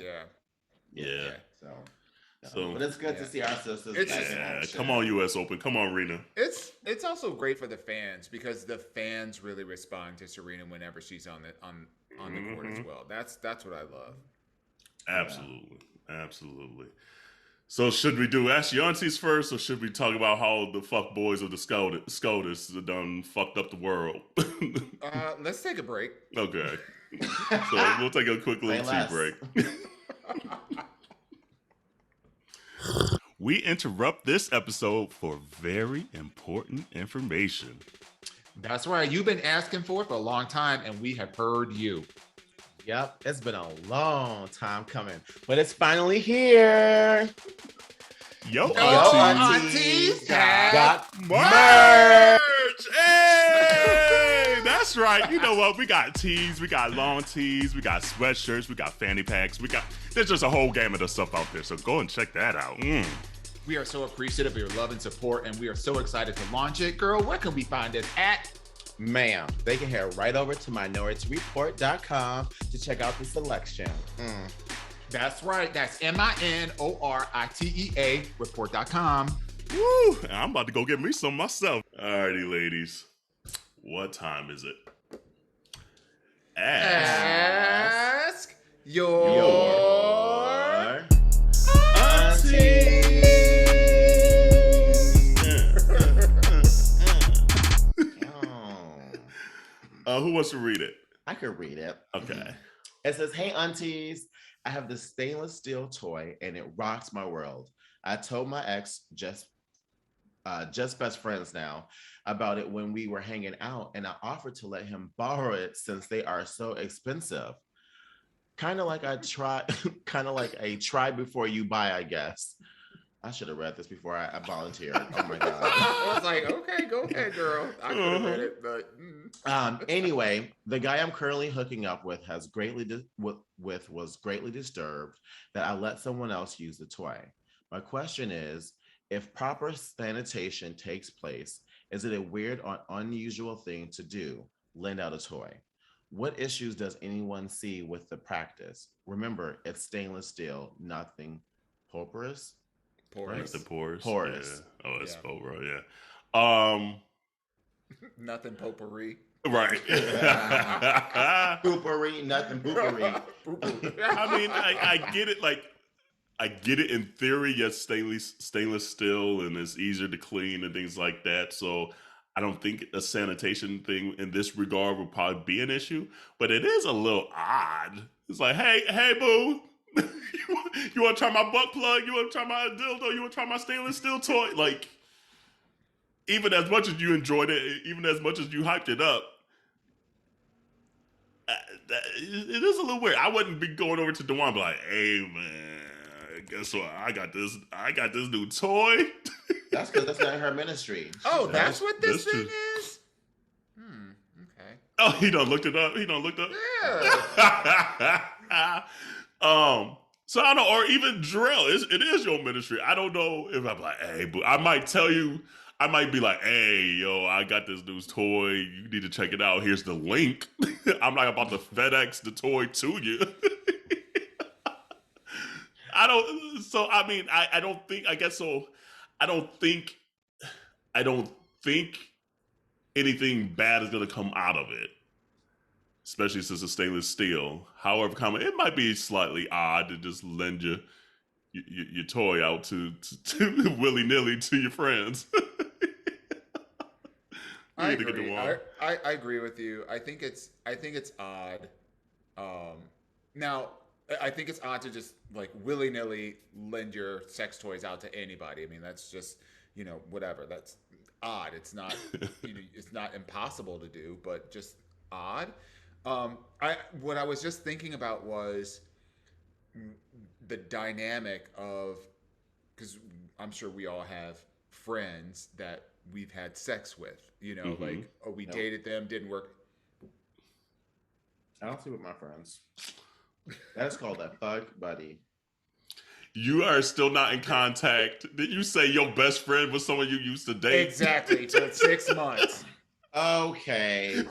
So, but it's good to see our sisters. Come on, U.S. Open. Come on, Rena. It's also great for the fans because the fans really respond to Serena whenever she's on the court as well. That's what I love. Absolutely. So should we do Ask Yo Aunteas first, or should we talk about how the fuck boys of the SCOTUS done fucked up the world? Let's take a break. Okay. So we'll take a quick little tea break. We interrupt this episode for very important information. That's right. You've been asking for it for a long time, and we have heard you. Yep, it's been a long time coming, but it's finally here. Yo Aunteas got merch! Hey! That's right. You know what? We got tees, we got long tees, we got sweatshirts, we got fanny packs, there's just a whole gamut of stuff out there, so go and check that out. We are so appreciative of your love and support, and we are so excited to launch it. Girl, where can we find this at? Ma'am, they can head right over to minoritareport.com to check out the selection. That's right. That's MINORITEA report.com. Woo! I'm about to go get me some myself. Alrighty, ladies. What time is it? Ask your auntie. Who wants to read it? I could read it. Okay. It says, "Hey aunties, I have this stainless steel toy and it rocks my world. I told my ex, just best friends now, about it when we were hanging out, and I offered to let him borrow it since they are so expensive. Kind of like a try before you buy, I guess." I should have read this before I volunteered. Oh my God. I was like, okay, go ahead, girl. I could have read it, but... Anyway, the guy I'm currently hooking up with was greatly disturbed that I let someone else use the toy. My question is, if proper sanitation takes place, is it a weird or unusual thing to do? Lend out a toy. What issues does anyone see with the practice? Remember, it's stainless steel, nothing porous. Porous. Porous. Yeah. Oh, it's poro, yeah. Nothing potpourri. Right. Poopery, nothing poopery. I mean, I get it. Like, I get it in theory. Yes, stainless steel, and it's easier to clean and things like that. So I don't think a sanitation thing in this regard would probably be an issue. But it is a little odd. It's like, hey, boo. You want to try my butt plug? You want to try my dildo? You want to try my stainless steel toy? Like, even as much as you enjoyed it, even as much as you hyped it up, it is a little weird. I wouldn't be going over to Dawon and be like, "Hey man, guess what? I got this new toy." That's because that's not her ministry. Oh, that's what this thing is? Okay. Oh, he done looked it up. Yeah. So I don't know, or even Jerrell, it is your ministry. I don't know if I'm like, hey, but I might tell you, I might be like, hey, yo, I got this new toy. You need to check it out. Here's the link. I'm not about to FedEx the toy to you. I don't think anything bad is going to come out of it. Especially since it's stainless steel. However, it might be slightly odd to just lend your toy out to willy-nilly to your friends. I agree. I agree with you. I think it's odd. Now, I think it's odd to just like willy-nilly lend your sex toys out to anybody. I mean, that's just, whatever. odd. It's not, it's not impossible to do, but just odd. What I was just thinking about was the dynamic of, because I'm sure we all have friends that we've had sex with, like, oh, we dated them, didn't work. I don't see with my friends. That's called a fuck buddy. You are still not in contact. Did you say your best friend was someone you used to date? Exactly, for 6 months. Okay.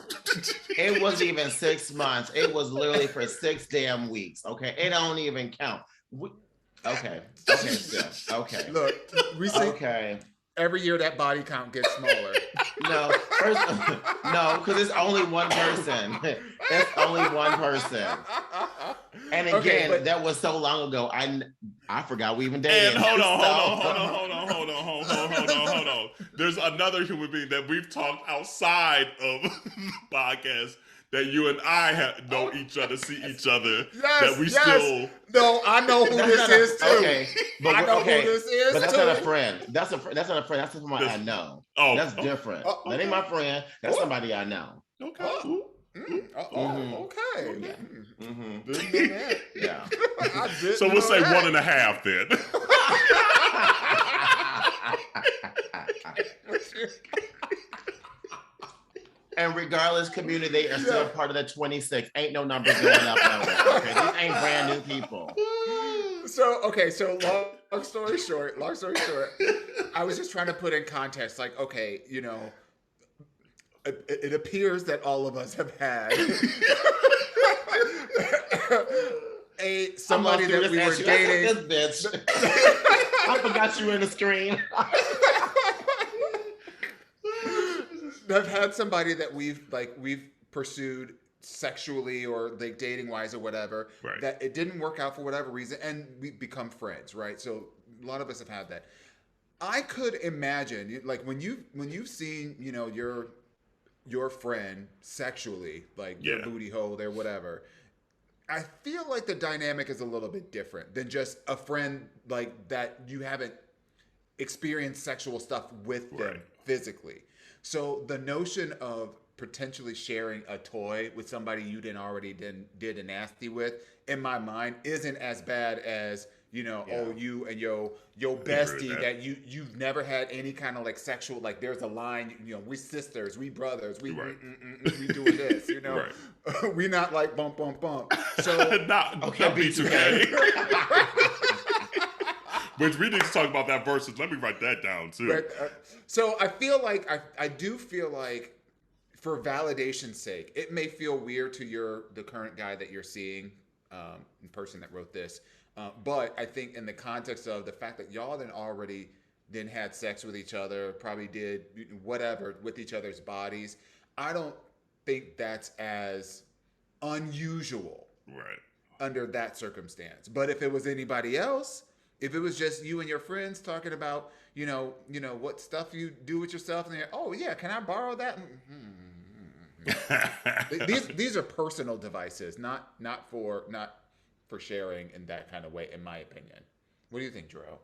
It wasn't even 6 months. It was literally for 6 damn weeks. Okay. It don't even count. Okay. Okay. Look, we see. Okay. Every year that body count gets smaller. No, no, because it's only one person. It's only one person. And again, that was so long ago. I forgot we even dated. And hold on. There's another human being that we've talked outside of the podcast that you and I know each other, see each other. Yes, that we still. No, I know who this is too. Okay, but I know who this is. But that's too. not a friend. That's not a friend. That's someone I know. Oh, that's different. Okay. That ain't my friend. That's somebody I know. Okay. Okay. Yeah. So we'll say 1.5 then. And regardless, community, they are still part of the 26. Ain't no numbers going up nowhere. Okay, these ain't brand new people. So long story short, I was just trying to put in context, like, okay, it appears that all of us have had somebody that we were dating. This bitch. I forgot you were in the screen. I've had somebody that we've pursued sexually or like dating wise or whatever, right, that it didn't work out for whatever reason, and we become friends, right? So a lot of us have had that. I could imagine, like, when you've seen your friend sexually, like their booty hole, their whatever, I feel like the dynamic is a little bit different than just a friend like that you haven't experienced sexual stuff with them physically. So the notion of potentially sharing a toy with somebody you did a nasty with, in my mind, isn't as bad as, oh, you and your bestie that you've never had any kind of like sexual, like, there's a line, we sisters, we brothers, we doing this, right. We not like bump. So not B2K. Which we need to talk about that versus. Let me write that down too. Right. So I feel like I do feel like, for validation's sake, it may feel weird to the current guy that you're seeing, in person that wrote this, but I think in the context of the fact that y'all already had sex with each other, probably did whatever with each other's bodies, I don't think that's as unusual, right, under that circumstance. But if it was anybody else, if it was just you and your friends talking about, what stuff you do with yourself, and they're, oh yeah, can I borrow that? These are personal devices, not for sharing in that kind of way, in my opinion. What do you think, Jerrell?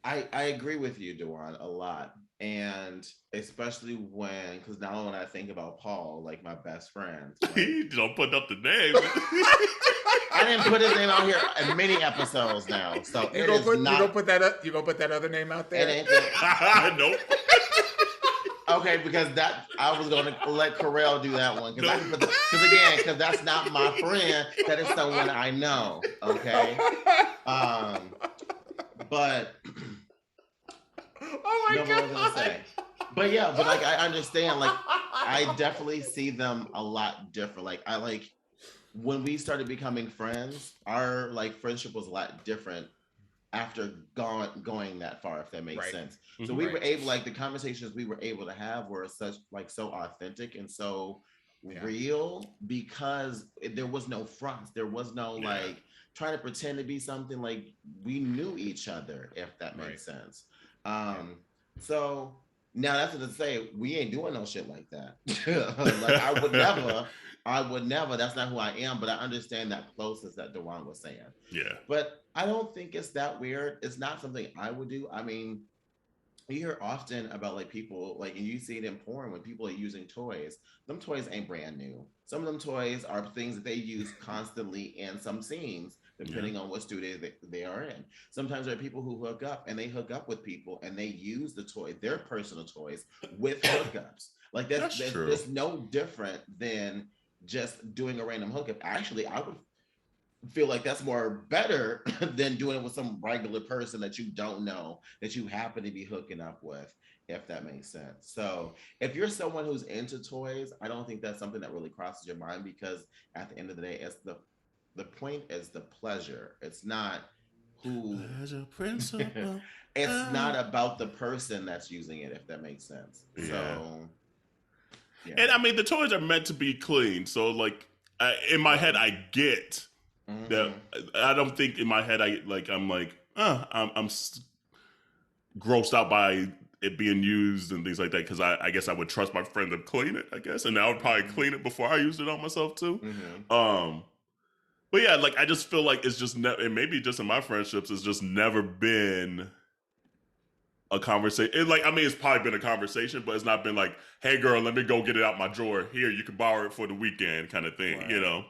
I agree with you, Dawon, a lot. And especially because now when I think about Paul, like my best friend. You don't put up the name. I didn't put his name out here in many episodes now. So you gonna put that other name out there? Nope. Okay, because I was going to let Jerrell do that one. Because that's not my friend. That is someone I know. Okay. But oh my God. But yeah, but like I understand, like I definitely see them a lot different. Like when we started becoming friends, our like friendship was a lot different after going that far, if that makes sense. So we were able, like the conversations we were able to have were so authentic and so real, because there was no fronts. There was no like trying to pretend to be something. Like we knew each other, if that makes sense. So Now that's what to say. We ain't doing no shit like that. Like I would never. That's not who I am. But I understand that closeness that Dawon was saying. Yeah. But I don't think it's that weird. It's not something I would do. I mean, you hear often about like people like, and you see it in porn when people are using toys. Them toys ain't brand new. Some of them toys are things that they use constantly in some scenes, depending on what studio they are in. Sometimes there are people who hook up and they hook up with people and they use the toy, their personal toys, with hookups. Like that's no different than just doing a random hookup. Actually, I would feel like that's more better than doing it with some regular person that you don't know, that you happen to be hooking up with, if that makes sense. So if you're someone who's into toys, I don't think that's something that really crosses your mind, because at the end of the day, it's the point is the pleasure. It's not who pleasure principle. It's not about the person that's using it, if that makes sense. Yeah. So and I mean, the toys are meant to be clean, so like in my head I get that. I don't think in my head I'm grossed out by it being used and things like that, because I guess I would trust my friend to clean it, I guess, and I would probably clean it before I used it on myself too. But yeah, like I just feel like it's just and maybe just in my friendships, it's just never been a conversation. Like, I mean, it's probably been a conversation, but it's not been like, hey girl, let me go get it out my drawer. Here, you can borrow it for the weekend kind of thing, right. You know?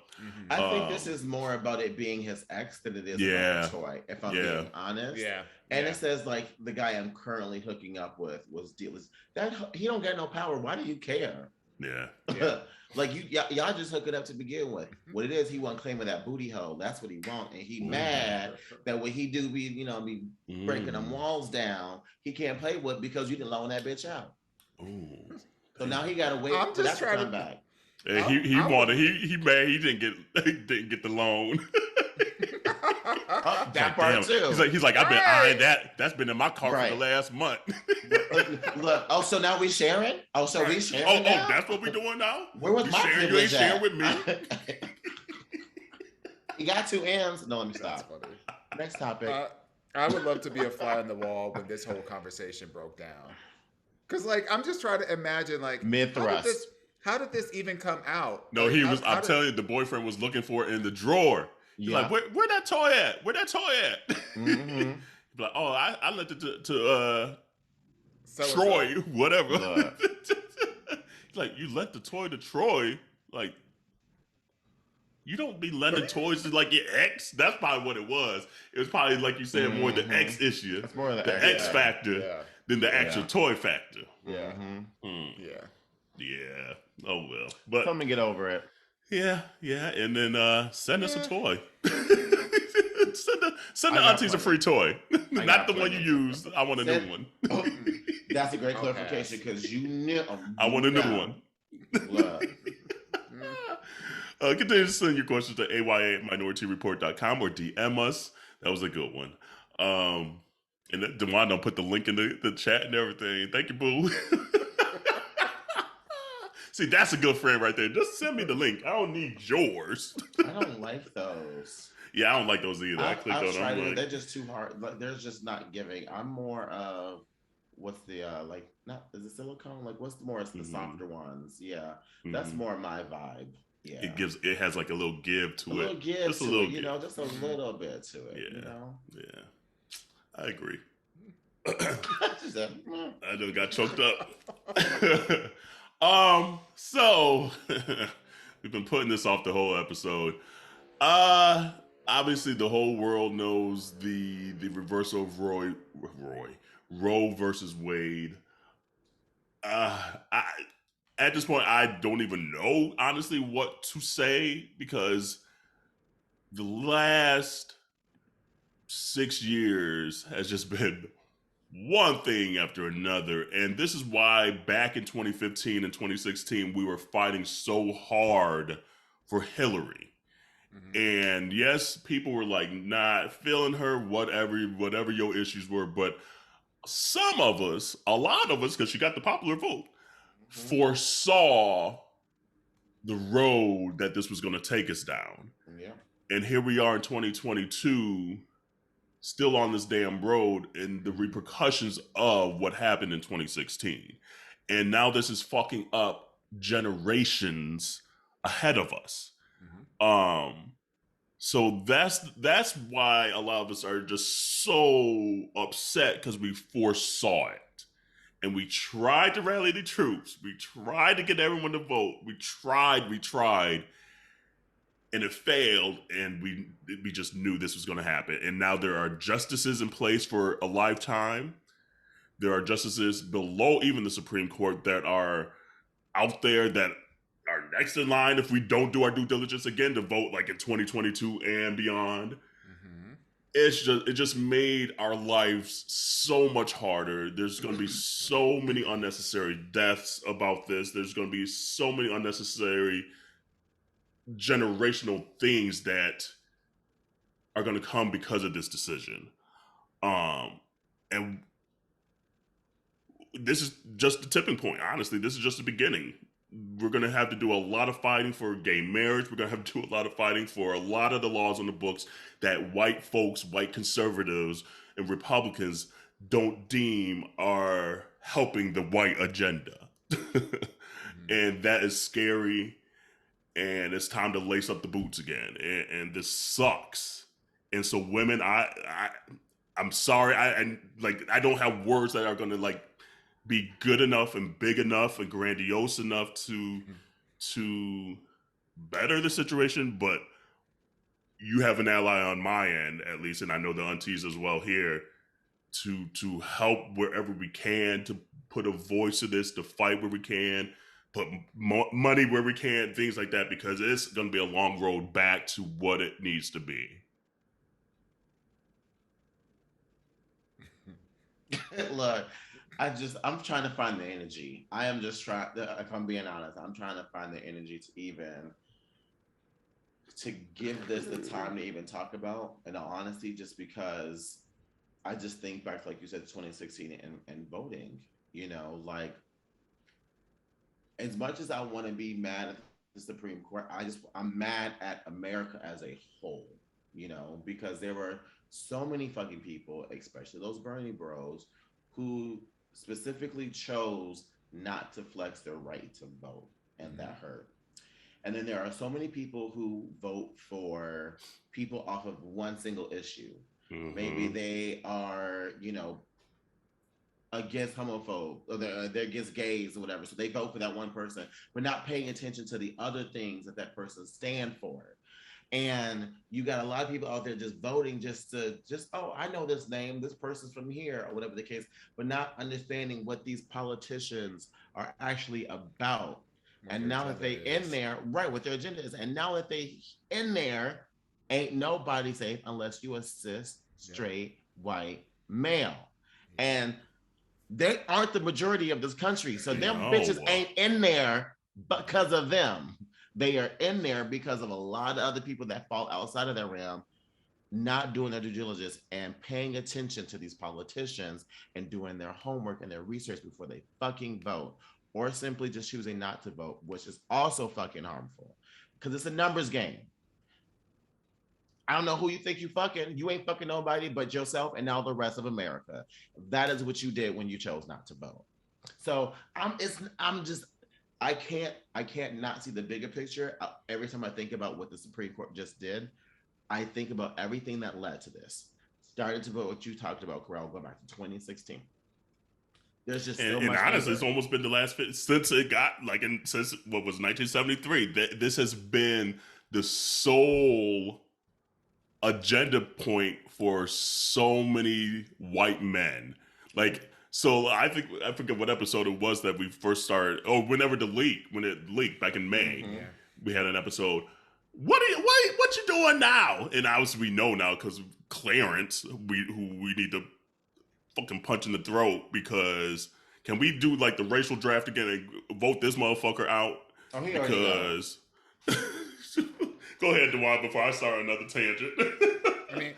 I think this is more about it being his ex than it is about the toy, if I'm being honest. Yeah. And it says like the guy I'm currently hooking up with was dealers. That he don't get no power. Why do you care? Yeah. Like y'all just hook it up to begin with. What it is, he wasn't claiming that booty hole. That's what he want, and he mad that when he do be breaking them walls down, he can't play with because you didn't loan that bitch out. So now he got to wait for that to come back. He wanted. He mad. He didn't get the loan. That part too. He's like I've been eyeing that. That's been in my car for the last month. Look. So now we sharing. We sharing. Now? That's what we doing now. Where was my sharing? You ain't sharing with me. You got two ends. No, let me stop. Next topic. I would love to be a fly on the wall when this whole conversation broke down. Because like I'm just trying to imagine like mid thrust. How did this even come out? No, like, I'm telling you, the boyfriend was looking for it in the drawer. He's like, where that toy at? Where that toy at? He's like, oh, I lent it to Troy, whatever. He's like, you lent the toy to Troy? Like, you don't be lending toys to like your ex. That's probably what it was. It was probably, like you said, more the ex issue. It's more of the X factor than the actual toy factor. Yeah. Yeah. Oh well. But come and get over it. Yeah. And then send us a toy. send the aunties a free toy. Not the one you used. I want a new one. That's a great clarification, because you knew. I want a new one. Continue to send your questions to aya@minoritetyreport.com or DM us. That was a good one. And Dawon don't put the link in the chat and everything. Thank you, boo. See, that's a good friend right there. Just send me the link. I don't need yours. I don't like those. Yeah, I don't like those either. I clicked on them. Like, they're just too hard. Like, they're just not giving. I'm more of what's the is it silicone? Like what's the more the softer ones? Yeah, that's more my vibe. Yeah, it has like a little give to it. A little give just to it, just a little bit to it. Yeah, I agree. I just got choked up. So we've been putting this off the whole episode. Obviously the whole world knows the reversal of Roe versus Wade. At this point, I don't even know honestly what to say, because the last 6 years has just been one thing after another. And this is why back in 2015 and 2016, we were fighting so hard for Hillary. And yes, people were like not feeling her, whatever your issues were. But some of us, a lot of us, because she got the popular vote, foresaw the road that this was going to take us down. Yeah. And here we are in 2022. still on this damn road and the repercussions of what happened in 2016. And now this is fucking up generations ahead of us. So that's why a lot of us are just so upset, because we foresaw it. And we tried to rally the troops. We tried to get everyone to vote. We tried. And it failed, and we just knew this was going to happen. And now there are justices in place for a lifetime. There are justices below even the Supreme Court that are out there that are next in line if we don't do our due diligence again to vote like in 2022 and beyond. It just made our lives so much harder. There's going to be so many unnecessary deaths about this. There's going to be so many unnecessary generational things that are going to come because of this decision. And this is just the tipping point. Honestly, this is just the beginning. We're going to have to do a lot of fighting for gay marriage. We're going to have to do a lot of fighting for a lot of the laws on the books that white folks, white conservatives, and Republicans don't deem are helping the white agenda. And that is scary. And it's time to lace up the boots again. And this sucks. And so women, I'm sorry. I don't have words that are going to like be good enough and big enough and grandiose enough to better the situation, but you have an ally on my end, at least, and I know the aunties as well here, to help wherever we can, to put a voice to this, to fight where we can, put money where we can, things like that, because it's going to be a long road back to what it needs to be. Look, I'm trying to find the energy. I am just trying, if I'm being honest, I'm trying to find the energy to give this the time to even talk about, in all honesty, just because I just think back, like you said, 2016 and voting, like, as much as I want to be mad at the Supreme Court, I'm mad at America as a whole, because there were so many fucking people, especially those Bernie bros, who specifically chose not to flex their right to vote, and that hurt. And then there are so many people who vote for people off of one single issue. Maybe they are, against homophobes, or they're against gays or whatever. So they vote for that one person, but not paying attention to the other things that person stand for. And you got a lot of people out there just voting oh, I know this name, this person's from here, or whatever the case, but not understanding what these politicians are actually about. And now that they in there, right, what their agenda is, and now that they in there, ain't nobody safe unless you a cis, straight, white male. And they aren't the majority of this country. So them bitches ain't in there because of them. They are in there because of a lot of other people that fall outside of their realm, not doing their due diligence and paying attention to these politicians and doing their homework and their research before they fucking vote, or simply just choosing not to vote, which is also fucking harmful because it's a numbers game. I don't know who you think you fucking. You ain't fucking nobody but yourself and now the rest of America. That is what you did when you chose not to vote. So I can't not see the bigger picture. Every time I think about what the Supreme Court just did, I think about everything that led to this. Started to vote what you talked about, Corral, go back to 2016. There's just so much. And honestly, it's almost been the last since it got since what was 1973. This has been the sole agenda point for so many white men. So I forget what episode it was that we first started. Oh, when it leaked back in May, we had an episode. What you doing now? And obviously we know now because Clarence, who we need to fucking punch in the throat, because can we do like the racial draft again and vote this motherfucker out? Oh, because go ahead, Dawon, before I start another tangent. I mean,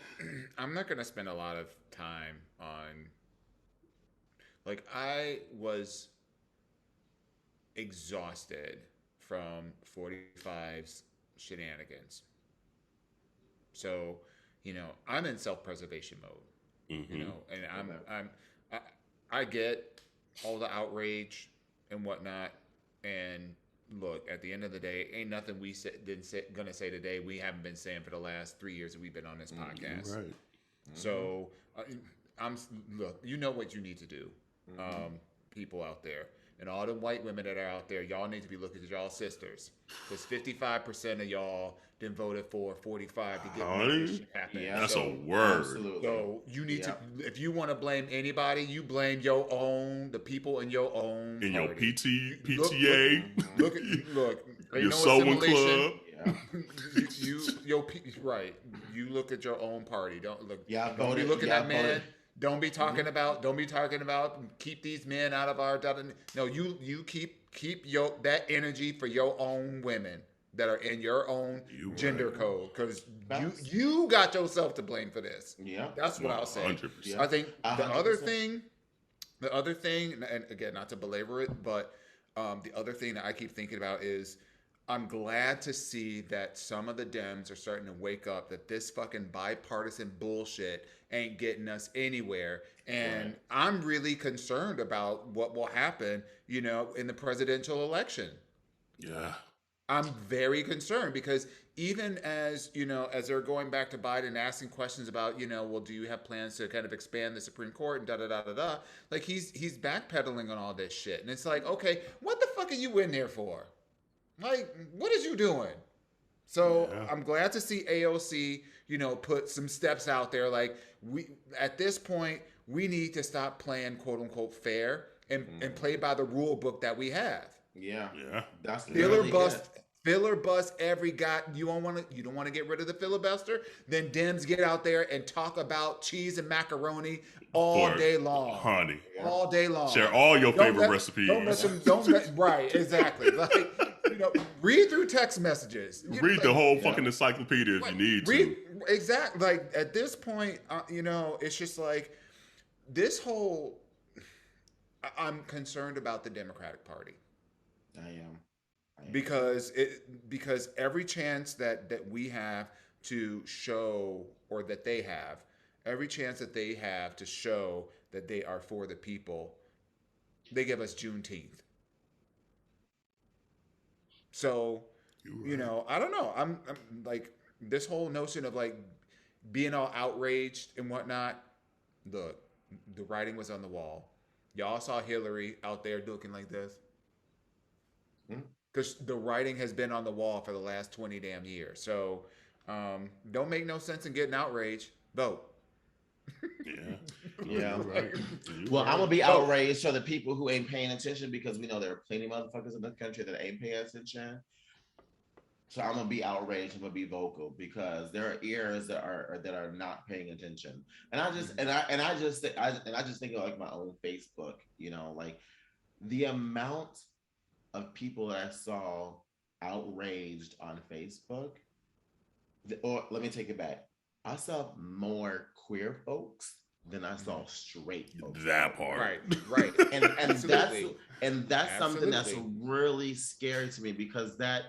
I'm not gonna spend a lot of time on. I was exhausted from 45's shenanigans. So, I'm in self-preservation mode, Mm-hmm. and I get all the outrage and whatnot. And look, at the end of the day, ain't nothing we gonna say today we haven't been saying for the last 3 years that we've been on this podcast. Right. So look, you know what you need to do, people out there. And all the white women that are out there, y'all need to be looking at y'all sisters. Because 55% of y'all then voted for 45 to get this shit happen. Yeah, that's a word. Absolutely. So you need to, if you want to blame anybody, you blame the people in your own in party. your PTA. Look. Your sewing club. Yeah. Right. You look at your own party. Don't look. Yeah, don't be looking at men. Don't be talking about. Don't be talking about. Keep these men out of our. No, you keep that energy for your own women that are in your own gender code, because you got yourself to blame for this. Yeah, that's what I'll say. 100%. I think 100%. the other thing, and again, not to belabor it, but the other thing that I keep thinking about is, I'm glad to see that some of the Dems are starting to wake up that this fucking bipartisan bullshit ain't getting us anywhere. And I'm really concerned about what will happen, in the presidential election. Yeah. I'm very concerned because even as, as they're going back to Biden asking questions about, well, do you have plans to kind of expand the Supreme Court and da-da-da-da-da, like he's backpedaling on all this shit. And it's like, okay, what the fuck are you in there for? Like, what is you doing? So I'm glad to see AOC, put some steps out there. Like, at this point, we need to stop playing quote unquote fair and play by the rule book that we have. Yeah. That's filibuster every guy. You don't want to get rid of the filibuster? Then Dems get out there and talk about cheese and macaroni all day long. Honey. All day long. Share all your favorite recipes. Right, exactly. Like, read through text messages. Read the whole fucking encyclopedia if you need to. Exactly. Like, at this point, it's just like this whole. I'm concerned about the Democratic Party. I am. Because every chance that we have to show, or that they have, every chance that they have to show that they are for the people, they give us Juneteenth. So, I don't know. I'm like, this whole notion of like being all outraged and whatnot. Look, the writing was on the wall. Y'all saw Hillary out there looking like this. Because the writing has been on the wall for the last 20 damn years. So, don't make no sense in getting outraged. Vote. Yeah. Right. Well, I'm gonna be outraged for the people who ain't paying attention, because we know there are plenty of motherfuckers in this country that ain't paying attention. So I'm gonna be outraged. I'm gonna be vocal, because there are ears that are not paying attention. And I just think of like my own Facebook. Like the amount of people that I saw outraged on Facebook, or let me take it back. I saw more queer folks than I saw straight folks. That part. Right. And that's something that's really scary to me, because that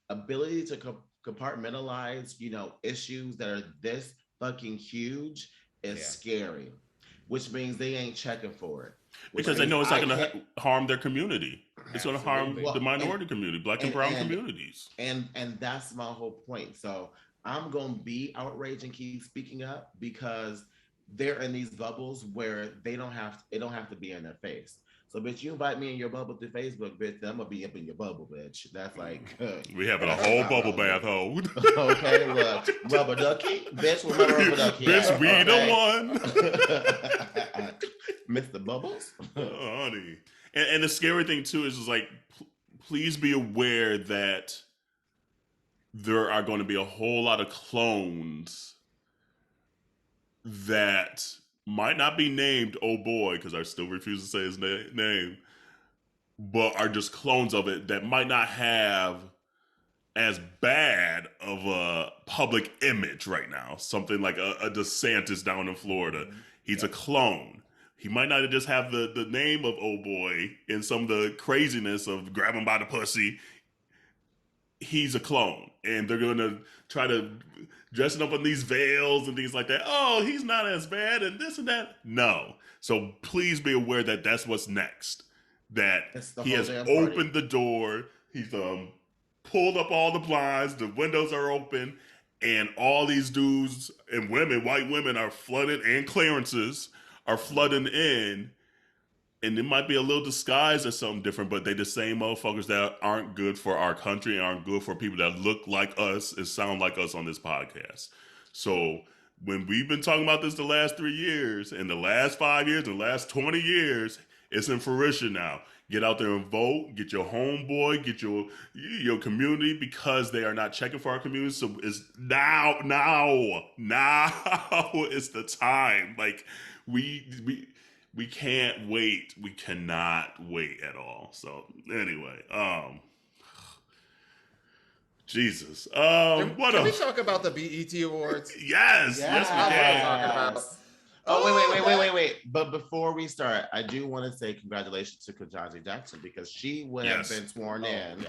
ability to compartmentalize, issues that are this fucking huge is scary, which means they ain't checking for it. Because they know it's not going to harm their community. It's going to harm the minority community, Black and brown communities. And that's my whole point. So I'm going to be outraged and keep speaking up, because they're in these bubbles where it don't have to be in their face. So, bitch, you invite me in your bubble through Facebook, bitch, then I'm going to be up in your bubble, bitch. That's like... we having a whole bubble bath, ho. Okay, look. Rubber ducky? Bitch, we're rubber ducky. Bitch, we the one. Mr. Bubbles? Oh, honey. And the scary thing, too, is like, please be aware that there are going to be a whole lot of clones that might not be named oh boy, because I still refuse to say his name, but are just clones of it that might not have as bad of a public image right now. Something like a DeSantis down in Florida. He's a clone. He might not just have the name of oh boy and some of the craziness of grab him by the pussy. he's a clone, and they're going to try to dress it up in these veils and things like that. Oh, he's not as bad and this and that. No. So please be aware that that's what's next. That he has opened the door. He's pulled up all the blinds. The windows are open. And all these dudes and women, white women, are flooded, and clearances are flooding in. And it might be a little disguised as something different, but they the same motherfuckers that aren't good for our country and aren't good for people that look like us and sound like us on this podcast. So when we've been talking about this the last 3 years, and the last 5 years, and the last 20 years, it's in fruition now. Get out there and vote. Get your homeboy. Get your community, because they are not checking for our community. So it's now is the time. Like we can't wait. We cannot wait at all. So anyway, Jesus. Can we talk about the BET Awards? Yes, we can. Talking about. Wait. But before we start, I do want to say congratulations to Kajaji Jackson, because she would have been sworn in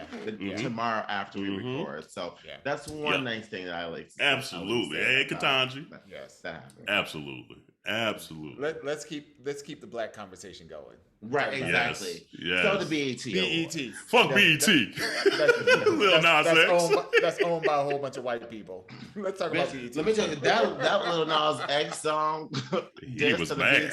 tomorrow after we record. So that's one nice thing that I like. Absolutely. Hey, Kajaji. Yes. Absolutely. Let's keep the black conversation going. Right, exactly. Yes. So the BET. Fuck BET. Lil Nas X. That's owned by a whole bunch of white people. Let's talk about BET. Let me tell you, that Lil Nas X song. He was mad.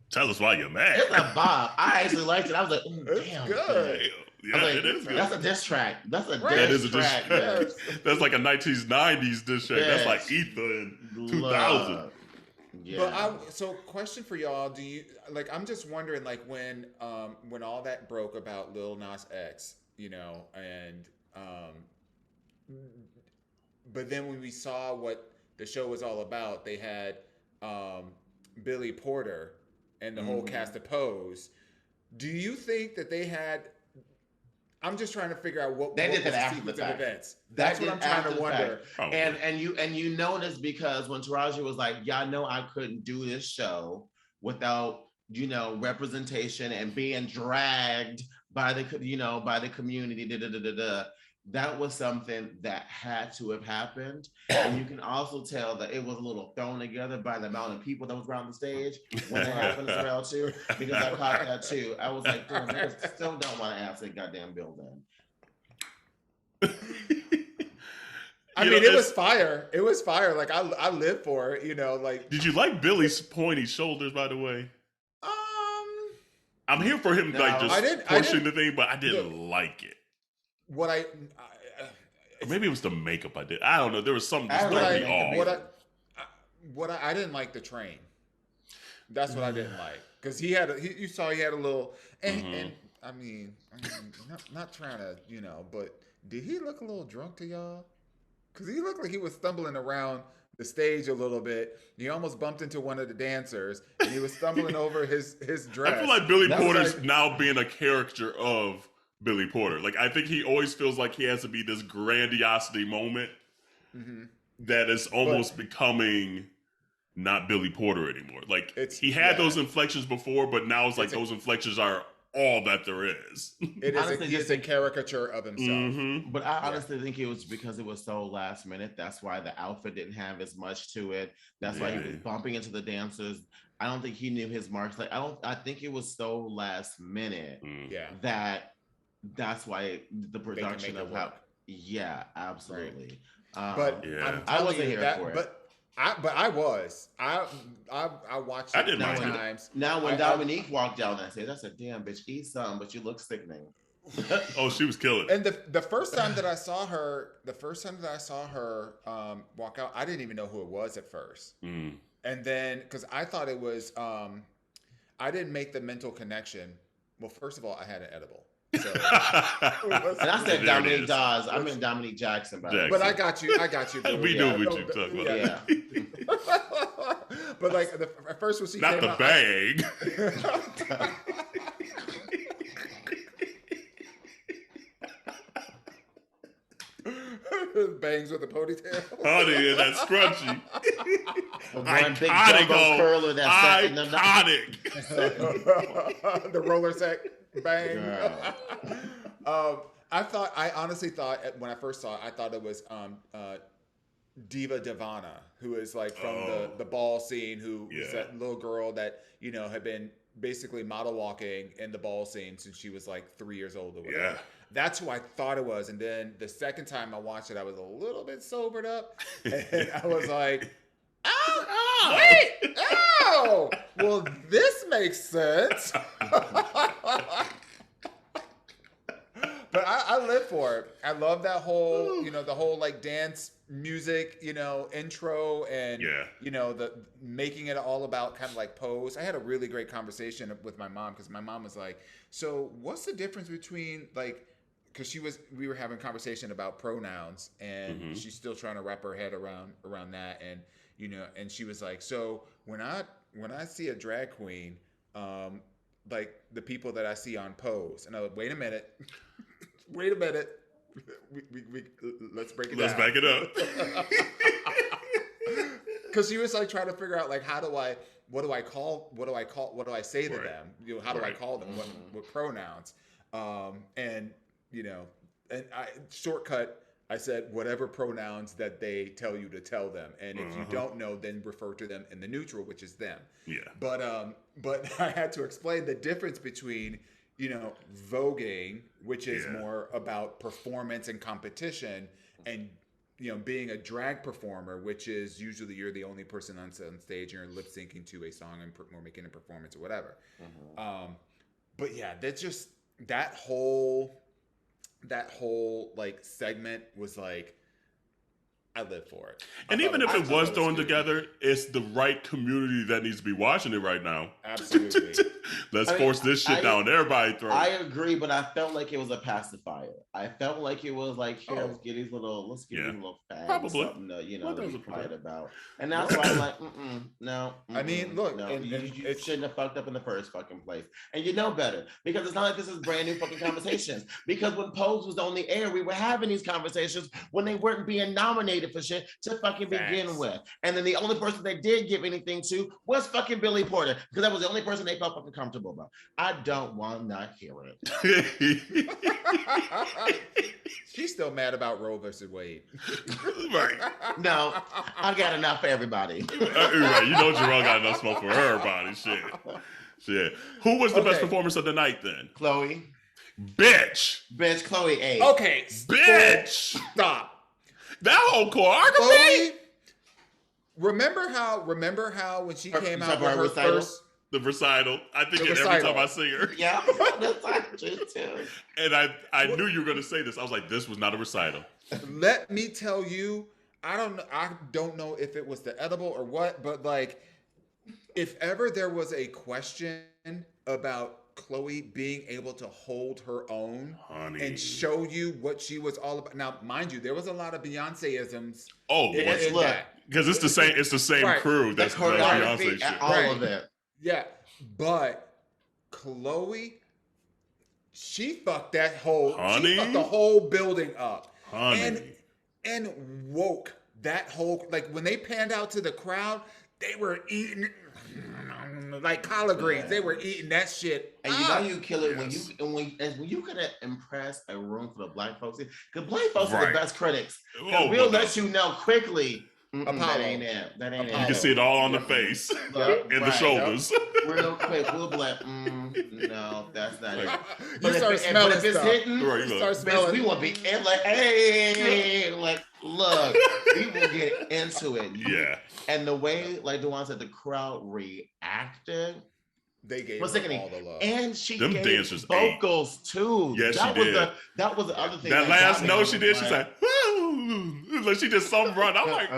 Tell us why you're mad. It's a bop. I actually liked it. I was like, damn. Good. Yeah, it is good. That's a diss track. That's a that diss is a track. diss track. That's like a 1990s diss track. That's like Ether in 2000. Yeah. But so question for y'all, do you like, I'm just wondering, like, when all that broke about Lil Nas X, and but then when we saw what the show was all about, they had Billy Porter and the whole cast of Pose. Do you think that they had, I'm just trying to figure out what they did that after the fact. That's what I'm trying to wonder. And you know this because when Taraji was like, "Y'all know I couldn't do this show without representation and being dragged by the community." That was something that had to have happened, and you can also tell that it was a little thrown together by the amount of people that was around the stage when it happened as well too. Because I caught that too. I was like, damn, they still don't want to ask that goddamn bill then. I mean, it was fire. It was fire. Like I live for it. Like. Did you like Billy's pointy shoulders, by the way? I'm here for him, pushing the thing, but I didn't like it. What I maybe it was the makeup I did. I don't know. There was something just I didn't like the train. That's what I didn't like, because he had a little and I mean not trying to but did he look a little drunk to y'all? Because he looked like he was stumbling around the stage a little bit. He almost bumped into one of the dancers, and he was stumbling over his dress. I feel like Billy Porter's now being a caricature of Billy Porter. Like, I think he always feels like he has to be this grandiosity moment that is almost becoming not Billy Porter anymore. Like, he had those inflections before, but now it's like those inflections are all that there is. It is just a caricature of himself. But I honestly think it was because it was so last minute. That's why the outfit didn't have as much to it. That's why he was bumping into the dancers. I don't think he knew his marks. Like, I think it was so last minute that's why the production of how. Yeah, absolutely. Right. But I wasn't here for it. But I was. I watched it many times. Now when Dominique walked down that stage, I said, "Damn, bitch, eat some, but you look sickening." Oh, she was killing. And the first time that I saw her, walk out, I didn't even know who it was at first. And then because I thought it was, I didn't make the mental connection. Well, first of all, I had an edible. So, and I said Dominique Dawes. I meant Dominique Jackson. But I got you. We knew what you talking about. Yeah. But like at first when she not came the out, bag. Bangs with a ponytail. Oh, yeah, that's scrunchy. Iconic curler the roller sack bang. I honestly thought when I first saw it, I thought it was Diva Devana, who is like from the ball scene, who was that little girl that, you know, had been basically model walking in the ball scene since she was like 3 years old or whatever. Yeah. That's who I thought it was. And then the second time I watched it, I was a little bit sobered up. And I was like, wait, well, this makes sense. But I live for it. I love that whole, you know, the whole like dance music, you know, intro and, you know, the making it all about kind of like pose. I had a really great conversation with my mom because my mom was like, so what's the difference between like, because we were having a conversation about pronouns and she's still trying to wrap her head around that. And, you know, and she was like, so when I see a drag queen, like the people that I see on Pose, and I was like, wait a minute. We let's break it down. Let's back it up. Because she was like trying to figure out like what do I say to them? You know, how do I call them? What pronouns? And you know, and I said whatever pronouns that they tell you to tell them, and if you don't know, then refer to them in the neutral, which is them. Yeah. But I had to explain the difference between, you know, voguing, which is more about performance and competition, and, you know, being a drag performer, which is usually you're the only person on stage and you're lip syncing to a song and or making a performance or whatever. But yeah, that's just that whole like segment was like, I live for it. And even if it was thrown together, it's the right community that needs to be watching it right now. Absolutely. Let's force this shit down everybody's throat. I agree, but I felt like it was a pacifier. I felt like it was like, here, let's get these little facts. Probably. Something to, you know, to be quiet about. And that's why I'm like, no. I mean, look, no, you shouldn't have fucked up in the first fucking place. And you know better, because it's not like this is brand new fucking conversations. Because when Pose was on the air, we were having these conversations when they weren't being nominated for shit to fucking begin with. And then the only person they did give anything to was fucking Billy Porter, because that was the only person they felt fucking comfortable about. I don't want to hear it. She's still mad about Roe versus Wade. Right. No, I got enough for everybody. Right. You know Jerrell got enough smoke for everybody. Shit. Who was the best performance of the night then? Chloe. Bitch, Chloe A. Okay. Bitch. Stop. That whole choreography. Remember how when she came out with her first the recital. I think it every time I see her. Yeah, that's true too. And I knew you were going to say this. I was like, this was not a recital. Let me tell you, I don't know if it was the edible or what, but like, if ever there was a question about Chloe being able to hold her own and show you what she was all about. Now, mind you, there was a lot of Beyonce-isms. Because it's the same crew that's Beyonce shit. All of it. Yeah, but Chloe, she fucked the whole building up. And woke that whole, like when they panned out to the crowd, they were eating like collard greens. They were eating that shit. And you know you kill it when you could impress a room full of black folks. Because black folks are the best critics. We'll let you know quickly. That ain't it. You can see it all on the face and the shoulders. Real quick, we'll be like, no, that's not it. But if it's hitting, you start smelling. We will be like, hey, like, look, we will get into it. Yeah. And the way, like Dawon said, the crowd reacted. They gave her all the love. And she gave vocals too. Yes, she did. That was the other thing. That last note she did, she's like, woo! Like she did some run. I'm like,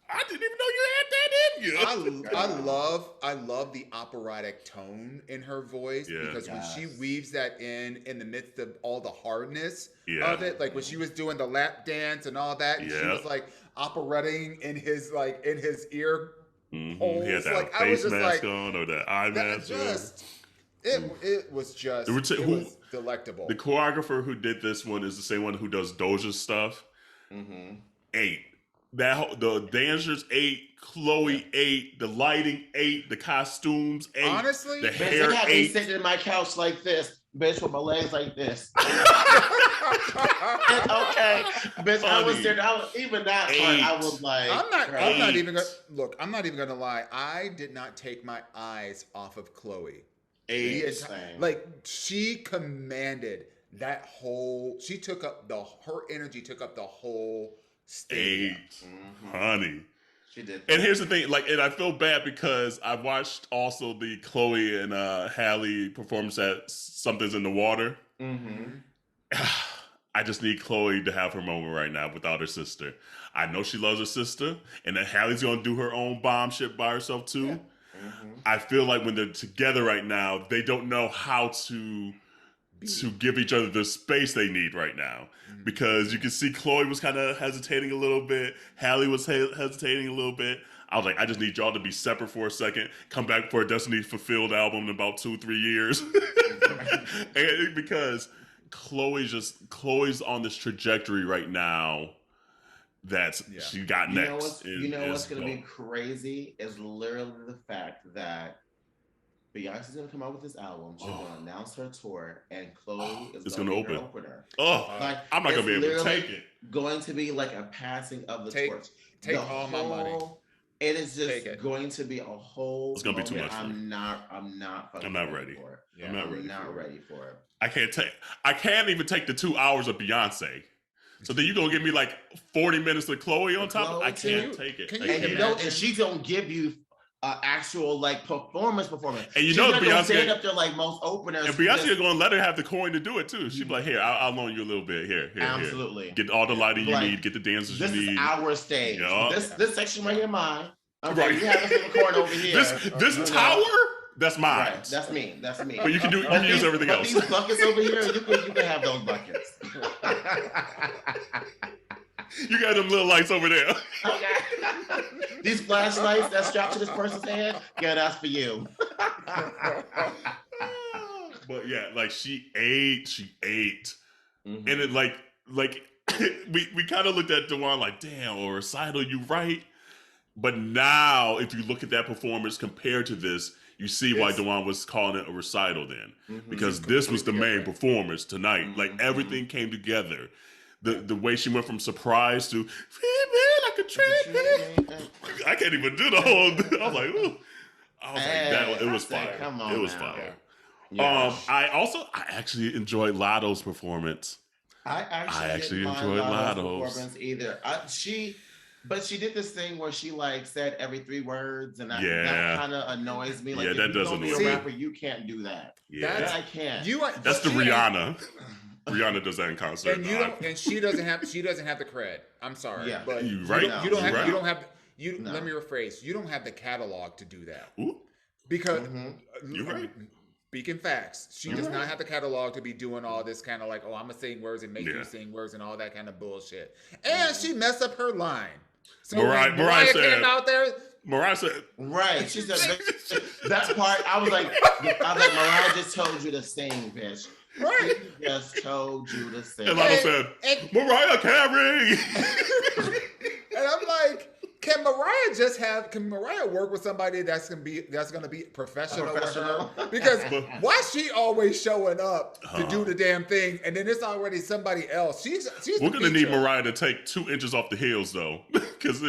I didn't even know you had that in you. I love the operatic tone in her voice because when she weaves that in the midst of all the hardness of it, like when she was doing the lap dance and all that, and she was like operating in his ear holes. He had that like, face mask on or that eye mask. It was delectable. The choreographer who did this one is the same one who does Doja's stuff. 8. The dancers 8, Chloe 8, the lighting 8, the costumes 8. Honestly, the hair they had 8. me sitting in my couch like this. bitch, with my legs like this. Okay, bitch, funny. I was there. Even that part, I was like, I'm not even gonna lie. I did not take my eyes off of Chloe. Like she commanded that whole. She took up her energy took up the whole stage. Honey. She did. And here's the thing, and I feel bad because I watched also the Chloe and Hallie performance at Something's in the Water. I just need Chloe to have her moment right now without her sister. I know she loves her sister, and that Hallie's gonna do her own bomb shit by herself too. Yeah. I feel like when they're together right now, they don't know how to give each other the space they need right now. Because you can see Chloe was kind of hesitating a little bit. Hallie was hesitating a little bit. I was like, I just need y'all to be separate for a second. Come back for a Destiny Fulfilled album in about 2-3 years. And because Chloe's on this trajectory right now that she got next. You know what's going to be crazy is literally the fact that Beyonce's going to come out with this album. She's going to announce her tour, and Chloe is going to be her opener. I'm not going to be able to take it. Going to be like a passing of the torch. Take all my money. It is just going to be a whole. It's going to be too much. I'm not ready for it. Yeah, I'm not ready for it. I can't even take the 2 hours of Beyonce. So then you gonna give me like 40 minutes of Chloe on top? I can't take it. And she's gonna give you actual like performance. And you know Beyonce stand up there like most openers. And Beyonce is gonna let her have the coin to do it too. She'd be like, "Here, I'll loan you a little bit. Here, absolutely. Get all the lighting you need. Get the dancers you need. This is our stage. Yeah. This section right here, mine. Okay, right. You have this little corner over here. This tower." That's mine. Right. That's me. But you can use everything else. These buckets over here, you can have those buckets. You got them little lights over there. Okay. These flashlights that strapped to this person's head, that's for you. But yeah, like she ate. And it like we kind of looked at Dawon like, damn, or recital, you right. But now, if you look at that performance compared to this, you see why Dawon was calling it a recital then. Because this was the main performance tonight. Like everything came together. The way she went from surprise to like a train. I can't even do the whole. I was like, ooh. It was fire. It was fire. Yeah. I actually enjoyed Lotto's performance. I actually enjoyed Lotto's performance either. But she did this thing where she like said every 3 words, and that kind of annoys me. Like, that doesn't annoy me. A rapper, you can't do that. Yeah, I can't. That's the Rihanna. Rihanna does that in concert, and she doesn't have the cred. I'm sorry, but you right. You don't have. Let me rephrase. You don't have the catalog to do that. Ooh. Because you're right. Speaking facts, she does not have the catalog to be doing all this kind of like, I'm gonna sing words and make you sing words and all that kind of bullshit. And she messed up her line. So Mariah came out there. Mariah said, right. She said that part. I was like, Mariah just told you to sing, bitch. Right. She just told you to sing. And Lotto said, Mariah carry. And I'm like, can Mariah work with somebody that's gonna be professional with her? Because why she always showing up to do the damn thing, and then it's already somebody else. She's We're gonna need Mariah to take 2 inches off the heels though, because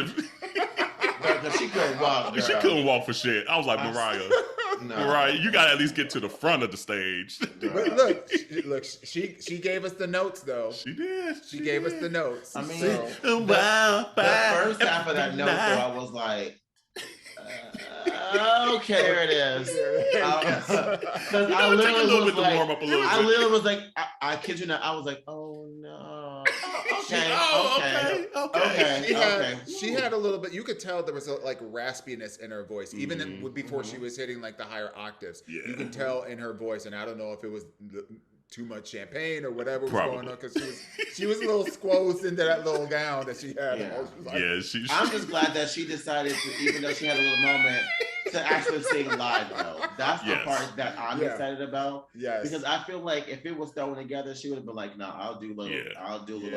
she couldn't walk. Girl. She couldn't walk for shit. I was like, Mariah, you gotta at least get to the front of the stage. But look, she gave us the notes though. She did. She gave us the notes. I mean, the first half of that note, though, I was like, okay, there it is. Because I literally was like, I kid you not, I was like, oh no. Okay. She had a little bit. You could tell there was like raspiness in her voice, even before she was hitting like the higher octaves. Yeah. You could tell in her voice, and I don't know if it was too much champagne or whatever was going on, because she was a little squoze into that little gown that she had. Yeah. I'm just glad that she decided to, even though she had a little moment, to actually sing live though. That's the part that I'm excited about. Yes. Because I feel like if it was thrown together, she would have been like, no, I'll do a little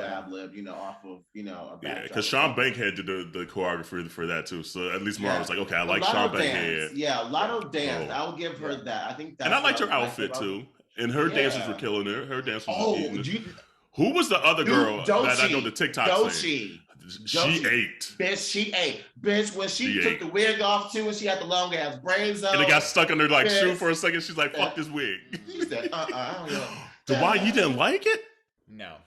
ad lib, off of, a backdrop. Yeah, because Sean Bankhead did the choreography for that too. So at least Mariah was like, okay, I like Sean Bankhead. Yeah, a lot of dance. I'll give her that. I think that's, and I liked her outfit too. And her dancers were killing her. Her dancers Oh, were eating it. Who was the other girl that I know the TikTok Doechii. She ate. Bitch, she ate. Bitch, when she took the wig off too and she had the long ass braids on. And it got stuck on her like shoe for a second. She's like, fuck this wig. She said, I don't know. Dawon, you didn't like it? No.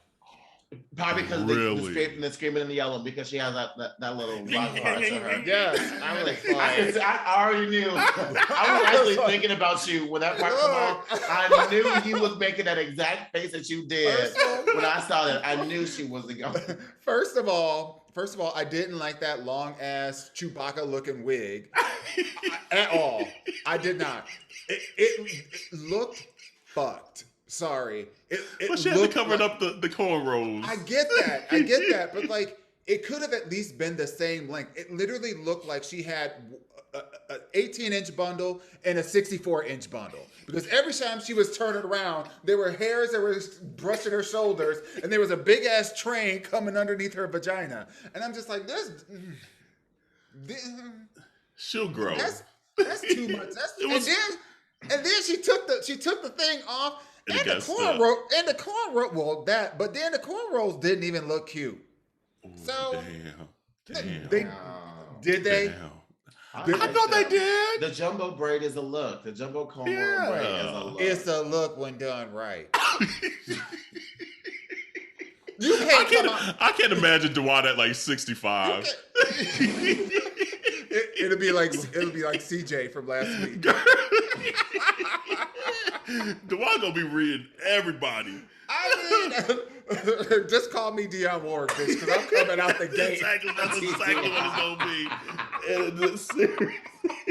Probably because the screaming in the yellow because she has that little rock part to her. Yes, I already knew. I was actually thinking about you when that part came on. I knew you was making that exact face that you did when I saw that. I knew she wasn't going. First of all, I didn't like that long ass Chewbacca looking wig at all. I did not. It looked fucked. Sorry. But she had to cover up the cornrows. I get that. But like, it could have at least been the same length. It literally looked like she had an 18-inch bundle and a 64-inch bundle. Because every time she was turning around, there were hairs that were brushing her shoulders, and there was a big-ass train coming underneath her vagina. And I'm just like, she'll grow. That's too much. And then she took the thing off. And the cornrow, well, but then the cornrows didn't even look cute. Ooh, so, damn. Did they? Damn. I thought they did. The jumbo braid is a look. The jumbo cornrow braid is a look. It's a look when done right. I can't imagine Dawon at like 65. It'll be like CJ from last week. Dawon gonna be reading everybody. I mean, just call me Dionne Warwick, bitch, because I'm coming out the gate. That's exactly what it's gonna be.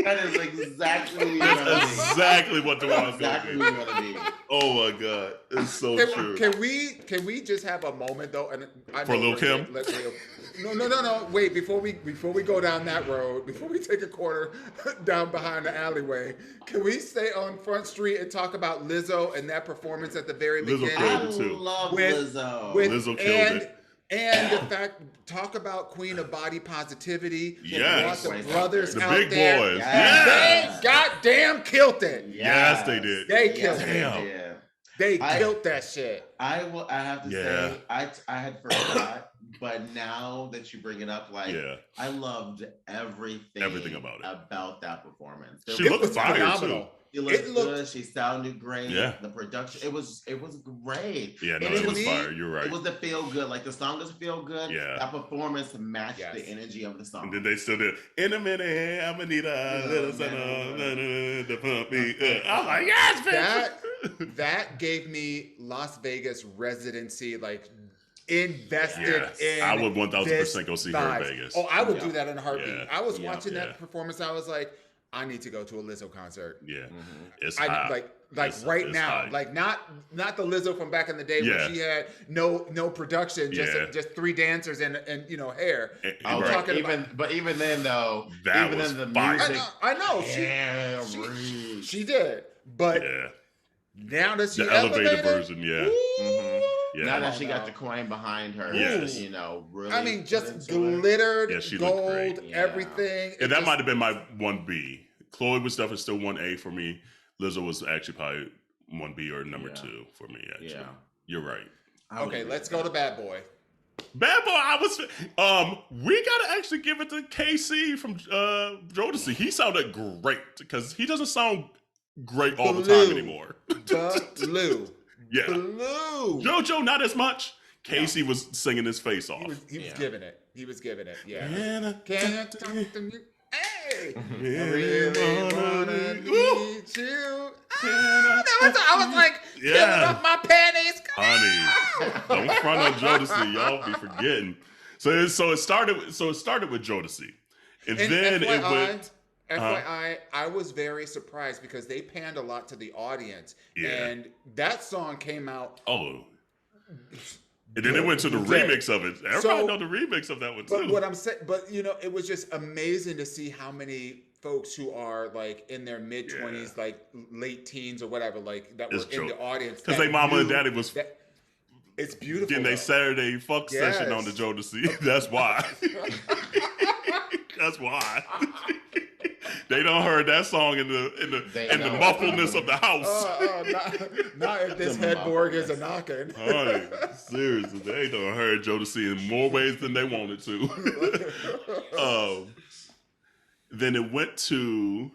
That is exactly what Dawon's gonna be. Oh my god, it's so true. Can we just have a moment though? And I for Lil Kim. No. Wait, before we go down that road, before we take a corner down behind the alleyway, can we stay on Front Street and talk about Lizzo and that performance at the very beginning? I love Lizzo. Lizzo killed it. And the fact, talk about Queen of Body Positivity. Yes. The brothers the out big there. boys. Yes. They goddamn killed it. Yes, they did. They killed it. Yeah. They killed that shit. I have to say, I had forgot, but now that you bring it up, I loved everything about that performance. She looked fire too. She looked good. She sounded great. Yeah. The production, it was great. Yeah, no, it was fire. You're right. It was the feel good. Like the song does feel good. Yeah. That performance matched the energy of the song. And then they still did. In a minute, I'm gonna need a little something to pump me up. I was like, yes, bitch. That gave me Las Vegas residency, like invested in. I would 1000% go see her in Vegas. Oh, I would do that in a heartbeat. Yeah. I was watching that performance. I was like, I need to go to a Lizzo concert. Yeah, it's hot. Like right now, like not the Lizzo from back in the day when she had no production, just three dancers and hair. I'm talking even then though, that was the fire. music. I know she did, but now that she the elevated version, now that she got the coin behind her, really. I mean, just glittered, gold, everything. And that might have been my 1B. Chloe was definitely still 1A for me. Lizzo was actually probably 1B or number 2 for me, actually. Yeah. You're right. Okay, let's go to Bad Boy. Bad Boy, we gotta actually give it to KC from Jodeci. He sounded great, because he doesn't sound great all the time anymore. Blue. Yeah. Blue. JoJo, not as much. Casey was singing his face off. He was giving it. Yeah. Can you talk to me? Hey, I really wanna need you. I was like, filling up my panties. Honey, don't front on Jodeci. Y'all be forgetting. So it started with Jodeci, and then FYI, it went. FYI, I was very surprised because they panned a lot to the audience, and that song came out. Oh. And then it went to the remix of it. Everybody know the remix of that one too. But what I'm saying, it was just amazing to see how many folks who are like in their mid-20s, like late teens or whatever, like that were in the audience. Because their mama and daddy was. It's beautiful. Getting their Saturday fuck session on the Jodeci. That's why. That's why. They don't heard that song in the muffledness of the house. Not if this headboard is a knocking. Right. Seriously, they don't heard Jodeci in more ways than they wanted to. Then it went to,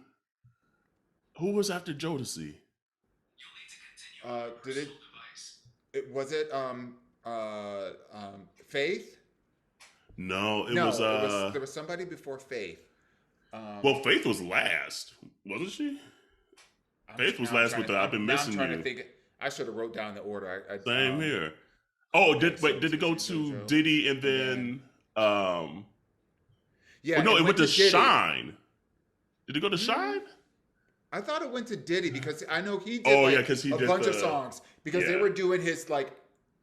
who was after Jodeci? Was it Faith? No, it was there was somebody before Faith. Well, Faith was last, wasn't she? Faith was last with the I've Been Missing You. I'm trying to think. I should have wrote down the order. Same here. Oh, did it go to Diddy and then yeah, no, it went to Shine. Did it go to Shine? I thought it went to Diddy because I know he did because he a did bunch of songs because they were doing his like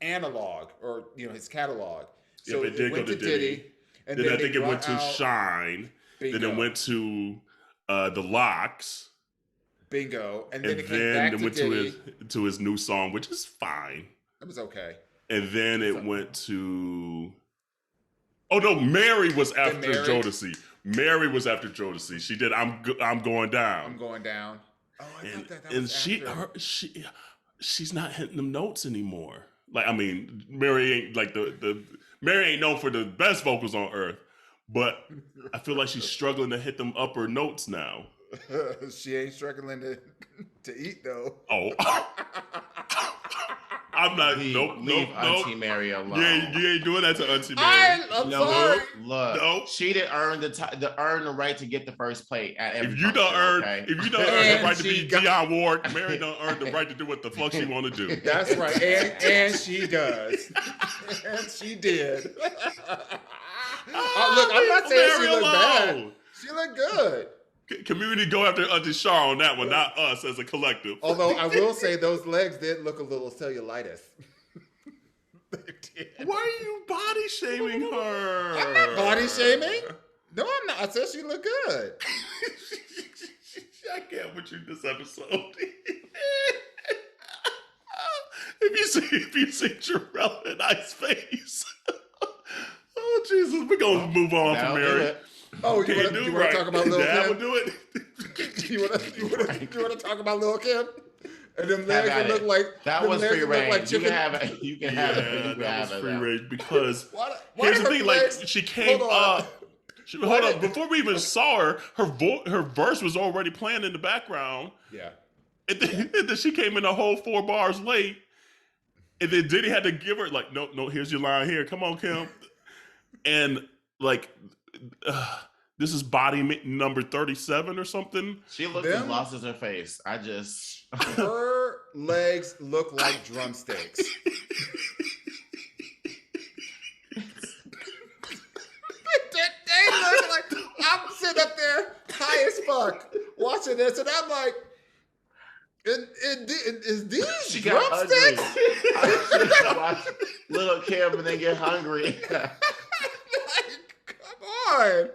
analog or his catalog. So it did go to Diddy. And then I think it went to Shine. Bingo. Then it went to the Locks. Bingo. And then it came back to Diddy. To his new song, which is fine. It was okay. And then it went to... Oh, no, Mary was after Jodeci. Mary was after Jodeci. She did I'm Going Down. I'm Going Down. Oh, I thought that was after. She's not hitting them notes anymore. Like, I mean, Mary ain't like Mary ain't known for the best vocals on earth, but I feel like she's struggling to hit them upper notes now. She ain't struggling to eat though. Oh. I'm not. Leave Auntie Mary alone. Yeah, you ain't doing that to Auntie Mary. I'm sorry. Look, she didn't earn the right to get the first plate at every. If you don't earn the right to be Dionne Warwick, Mary don't earn the right to do what the fuck she want to do. That's right, and she does, and she did. Look, I'm not saying she looked bad. She looked good. Community go after Auntie Shar on that one, not us as a collective. Although I will say those legs did look a little cellulitis. Why are you body shaming her? I'm not body shaming. No, I'm not. I said she looked good. I can't with you this episode. If you see Jerrell and Ice face. Oh Jesus, we're gonna move on from Mary. Oh, you want to talk about Lil' Kim? That would do it. You want to talk about Lil' Kim? And them legs look like that was free range. Like you can have it. That was free range because here's the thing: like she came up. Hold on, before we even saw her verse was already playing in the background. Yeah, and then she came in a whole 4 bars late, and then Diddy had to give her like, no, here's your line here. Come on, Kim, and like. This is body number 37 or something. She looked as lost as her face. Her legs look like drumsticks. They look like I'm sitting up there high as fuck watching this, and I'm like, is these drumsticks? I watch Little Kim and then get hungry. Come on.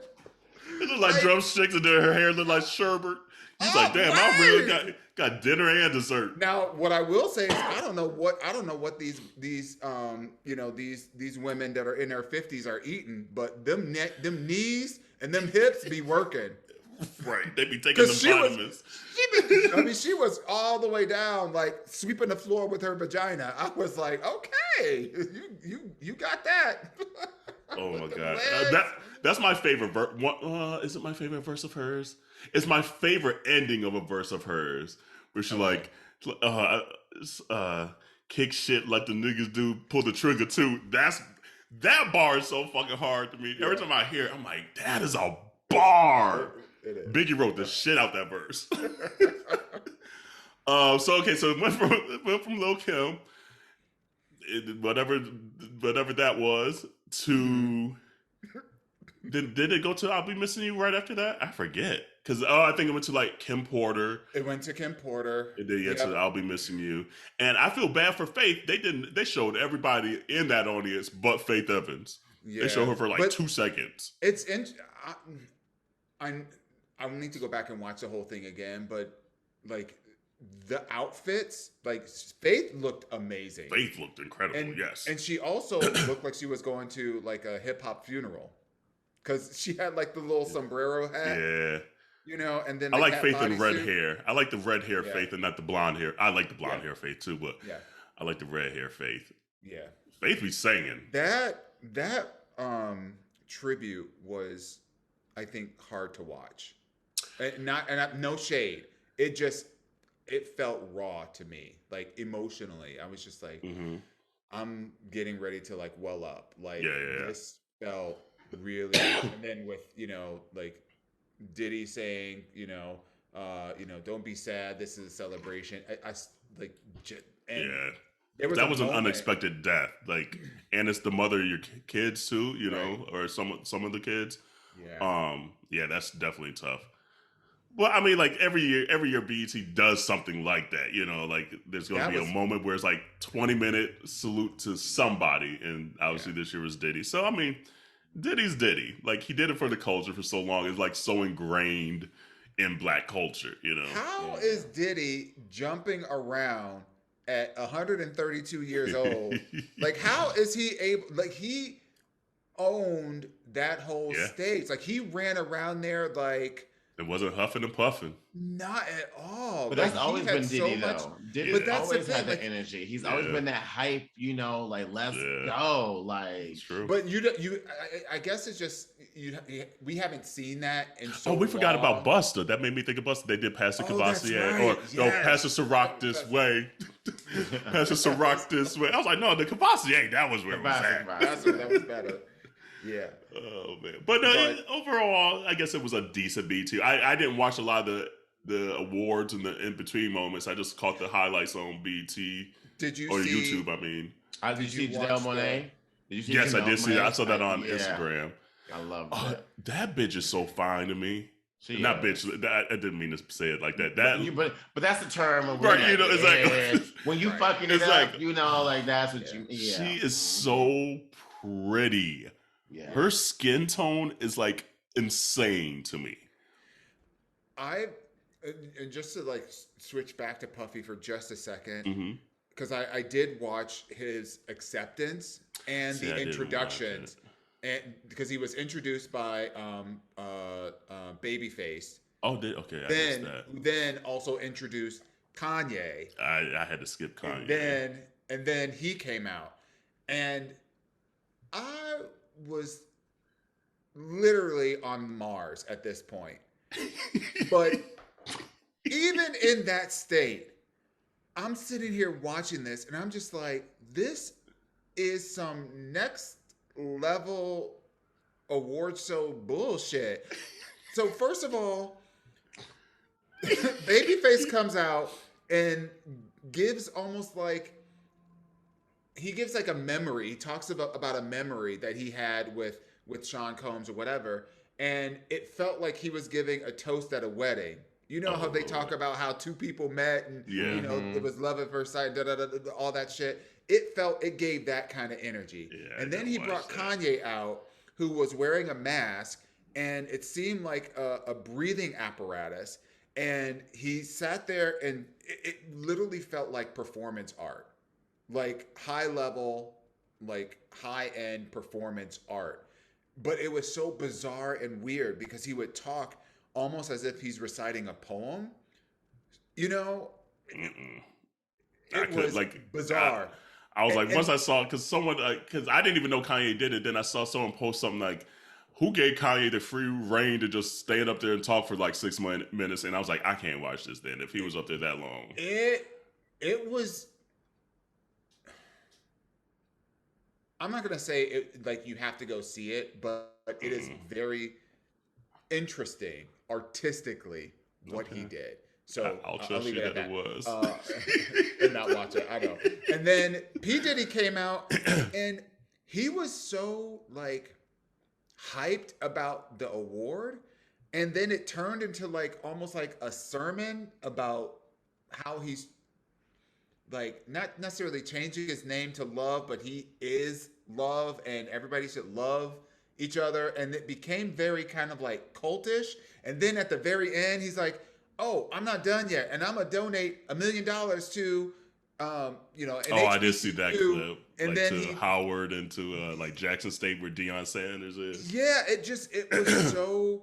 It looked like drumsticks and her hair looked like sherbet. He's like, damn, I really got dinner and dessert. Now, what I will say is I don't know what these women that are in their 50s are eating, but them knees and them hips be working. Right. They be taking them vitamins. She was all the way down, like sweeping the floor with her vagina. I was like, okay, you got that. Oh my God. That's my favorite verse. Is it my favorite verse of hers? It's my favorite ending of a verse of hers, where she kick shit like the niggas do, pull the trigger too. That bar is so fucking hard to me. Yeah. Every time I hear it, I'm like, that is a bar. It is. Biggie wrote the shit out that verse. So it went from Lil' Kim, whatever that was, to did it go to I'll Be Missing You right after that? I forget. Because I think it went to like Kim Porter. It went to Kim Porter. And then to I'll Be Missing You. And I feel bad for Faith. They showed everybody in that audience but Faith Evans. Yeah. They showed her for like 2 seconds. I need to go back and watch the whole thing again, but like the outfits, like Faith looked amazing. Faith looked incredible, yes. And she also looked like she was going to like a hip hop funeral. Because she had like the little sombrero hat. Yeah. And then I the like cat Faith in red bodysuit. hair. I like the red hair Faith and not the blonde hair. I like the blonde hair Faith too, but I like the red hair Faith. Yeah. Faith be singing. That tribute was, I think, hard to watch. No shade. It felt raw to me, like emotionally. I was just like, I'm getting ready to like well up. Like this felt really, and then with like Diddy saying, don't be sad. This is a celebration. I like, and that was an unexpected death. Like, and it's the mother of your kids too, or some of the kids. Yeah. That's definitely tough. Well, I mean, like every year BET does something like that, like there's going to be a moment where it's like 20-minute salute to somebody. And obviously this year was Diddy. So, I mean, Diddy's Diddy. Like, he did it for the culture for so long. It's like so ingrained in Black culture, How is Diddy jumping around at 132 years old? Like, how is he able, like, he owned that whole stage. Like, he ran around there like... It wasn't huffing and puffing. Not at all. But that's always been Diddy, though. Diddy always had the energy. He's always been that hype, like, let's go. Like, it's true. But I guess it's just, we haven't seen that in so long. We forgot about Busta. That made me think of Busta. They did Pastor Cavassier. Or Pastor Ciroc this way. Pastor Ciroc this way. I was like, no, the Cavassier, that was where it was at. That was better. Yeah. Oh man, but overall, I guess it was a decent BET. I didn't watch a lot of the awards and the in between moments. I just caught the highlights on BET. Did you or see YouTube? I mean, did you see Janelle Monáe? Yes, I did see that. I saw that on Instagram. I love that. That bitch is so fine to me. Not bitch. I didn't mean to say it like that. But that's the term of right. It's like when you fucking it up. Like that's what you. Yeah. She is so pretty. Yeah. Her skin tone is like insane to me. And just to like switch back to Puffy for just a second, because I did watch his acceptance and the introductions, and because he was introduced by Babyface. Oh, okay. I missed that. Then also introduced Kanye. I had to skip Kanye. And then he came out, and I was literally on Mars at this point. But even in that state, I'm sitting here watching this and I'm just like, this is some next level award show bullshit. So first of all, Babyface comes out and gives almost like, he gives like a memory. He talks about a memory that he had with Sean Combs or whatever. And it felt like he was giving a toast at a wedding. You know how they talk about how two people met and, it was love at first sight, all that shit. It gave that kind of energy. Yeah, and then he brought Kanye out, who was wearing a mask, and it seemed like a breathing apparatus. And he sat there and it literally felt like performance art. Like high level, like high end performance art. But it was so bizarre and weird because he would talk almost as if he's reciting a poem. It was like bizarre. I was like, once I saw, because I didn't even know Kanye did it. Then I saw someone post something like, who gave Kanye the free reign to just stand up there and talk for like 6 minutes? And I was like, I can't watch this then if he was up there that long. It was... I'm not going to say it like you have to go see it, but it is very interesting artistically what he did. So I'll trust you that it was. And not watch it. I know. And then P. Diddy came out and he was so like hyped about the award. And then it turned into like almost like a sermon about how he's like not necessarily changing his name to Love, but he is love and everybody should love each other. And it became very kind of like cultish. And then at the very end, he's like, oh, I'm not done yet. And I'm going to donate $1 million to, I did see that clip. And like then to Howard and to like Jackson State where Deion Sanders is. Yeah, it was so,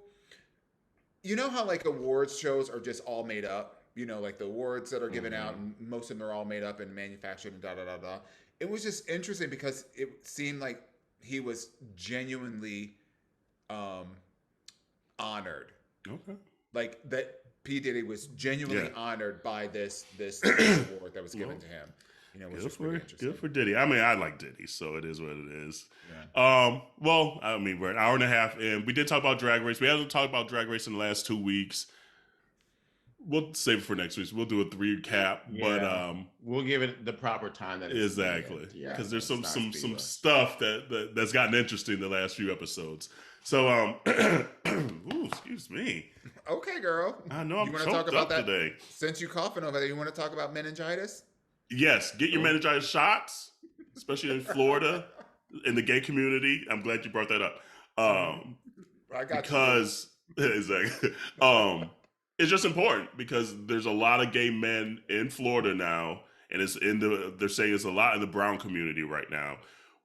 you know how like awards shows are just all made up? You know, like the awards that are given out, and most of them are all made up and manufactured and da da da da. It was just interesting because it seemed like he was genuinely honored. Okay. Like that P. Diddy was genuinely honored by this award that was given to him. You know, which was pretty interesting. Good for Diddy. I mean, I like Diddy, so it is what it is. Yeah. Well, I mean, we're an hour and a half in. We did talk about Drag Race. We haven't talked about Drag Race in the last 2 weeks. We'll save it for next week. We'll do a 3 recap, but we'll give it the proper time that it's exactly because there's some stuff that's gotten interesting the last few episodes. So, ooh, excuse me. Okay, girl. I know I'm choked up today. Since you coughing over there, you want to talk about meningitis? Yes, get your meningitis shots, especially in Florida, in the gay community. I'm glad you brought that up. I got because exactly. It's just important because there's a lot of gay men in Florida now, and they're saying it's a lot in the brown community right now,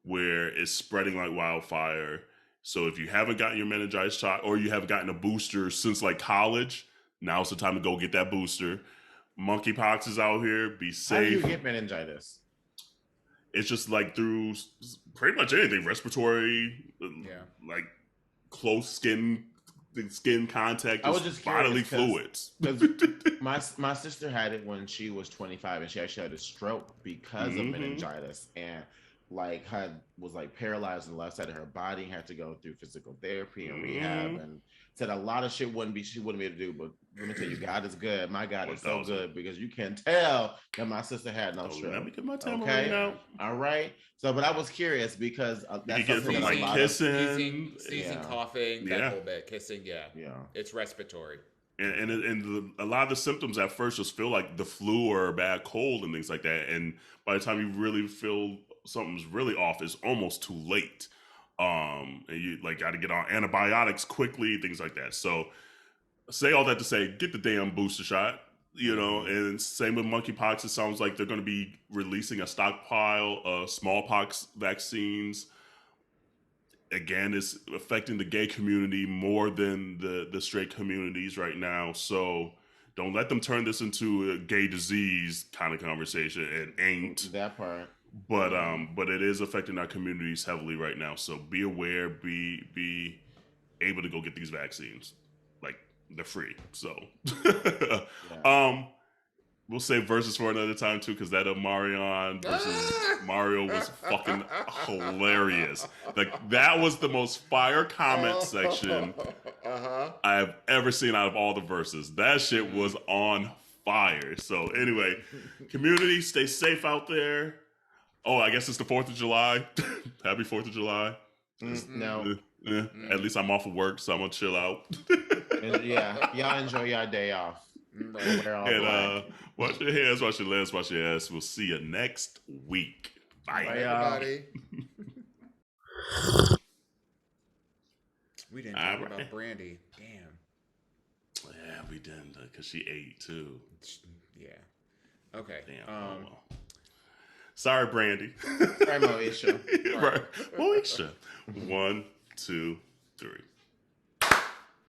where it's spreading like wildfire. So if you haven't gotten your meningitis shot or you haven't gotten a booster since like college, now's the time to go get that booster. Monkeypox is out here. Be safe. How do you get meningitis? It's just like through pretty much anything, respiratory, like close skin contact, I was just bodily fluids. my sister had it when she was 25, and she actually had a stroke because of meningitis, and like was like paralyzed on the left side of her body, had to go through physical therapy and rehab, and said a lot of shit she wouldn't be able to do. But let me tell you, God is good. My God is so good, because you can tell that my sister had no stroke. Let me get my time okay, all right. So, but I was curious because that's you get from like kissing, sneezing, coughing, that whole bit, kissing. Yeah, it's respiratory. And a lot of the symptoms at first just feel like the flu or a bad cold and things like that. And by the time you really feel something's really off, it's almost too late. And you like got to get on antibiotics quickly, things like that. So say all that to say, get the damn booster shot, you know, and same with monkeypox. It sounds like they're going to be releasing a stockpile of smallpox vaccines. Again, it's affecting the gay community more than the straight communities right now. So don't let them turn this into a gay disease kind of conversation. It ain't. That part. But it is affecting our communities heavily right now. So be aware, be able to go get these vaccines. Like, they're free. So we'll save verses for another time too, because that Marion versus Mario was fucking hilarious. Like, that was the most fire comment section I have ever seen out of all the verses. That shit was on fire. So anyway, community, stay safe out there. Oh, I guess it's the 4th of July. Happy 4th of July. No. At least I'm off of work, so I'm going to chill out. Y'all enjoy your day off. And wash your hands, wash your legs, wash your ass. We'll see you next week. Bye everybody. We didn't talk about Brandy. Damn. Yeah, we didn't, because she ate too. Yeah. Okay. Damn. Sorry, Brandy. Sorry, Moesha. Right. Moesha. 1, 2, 3.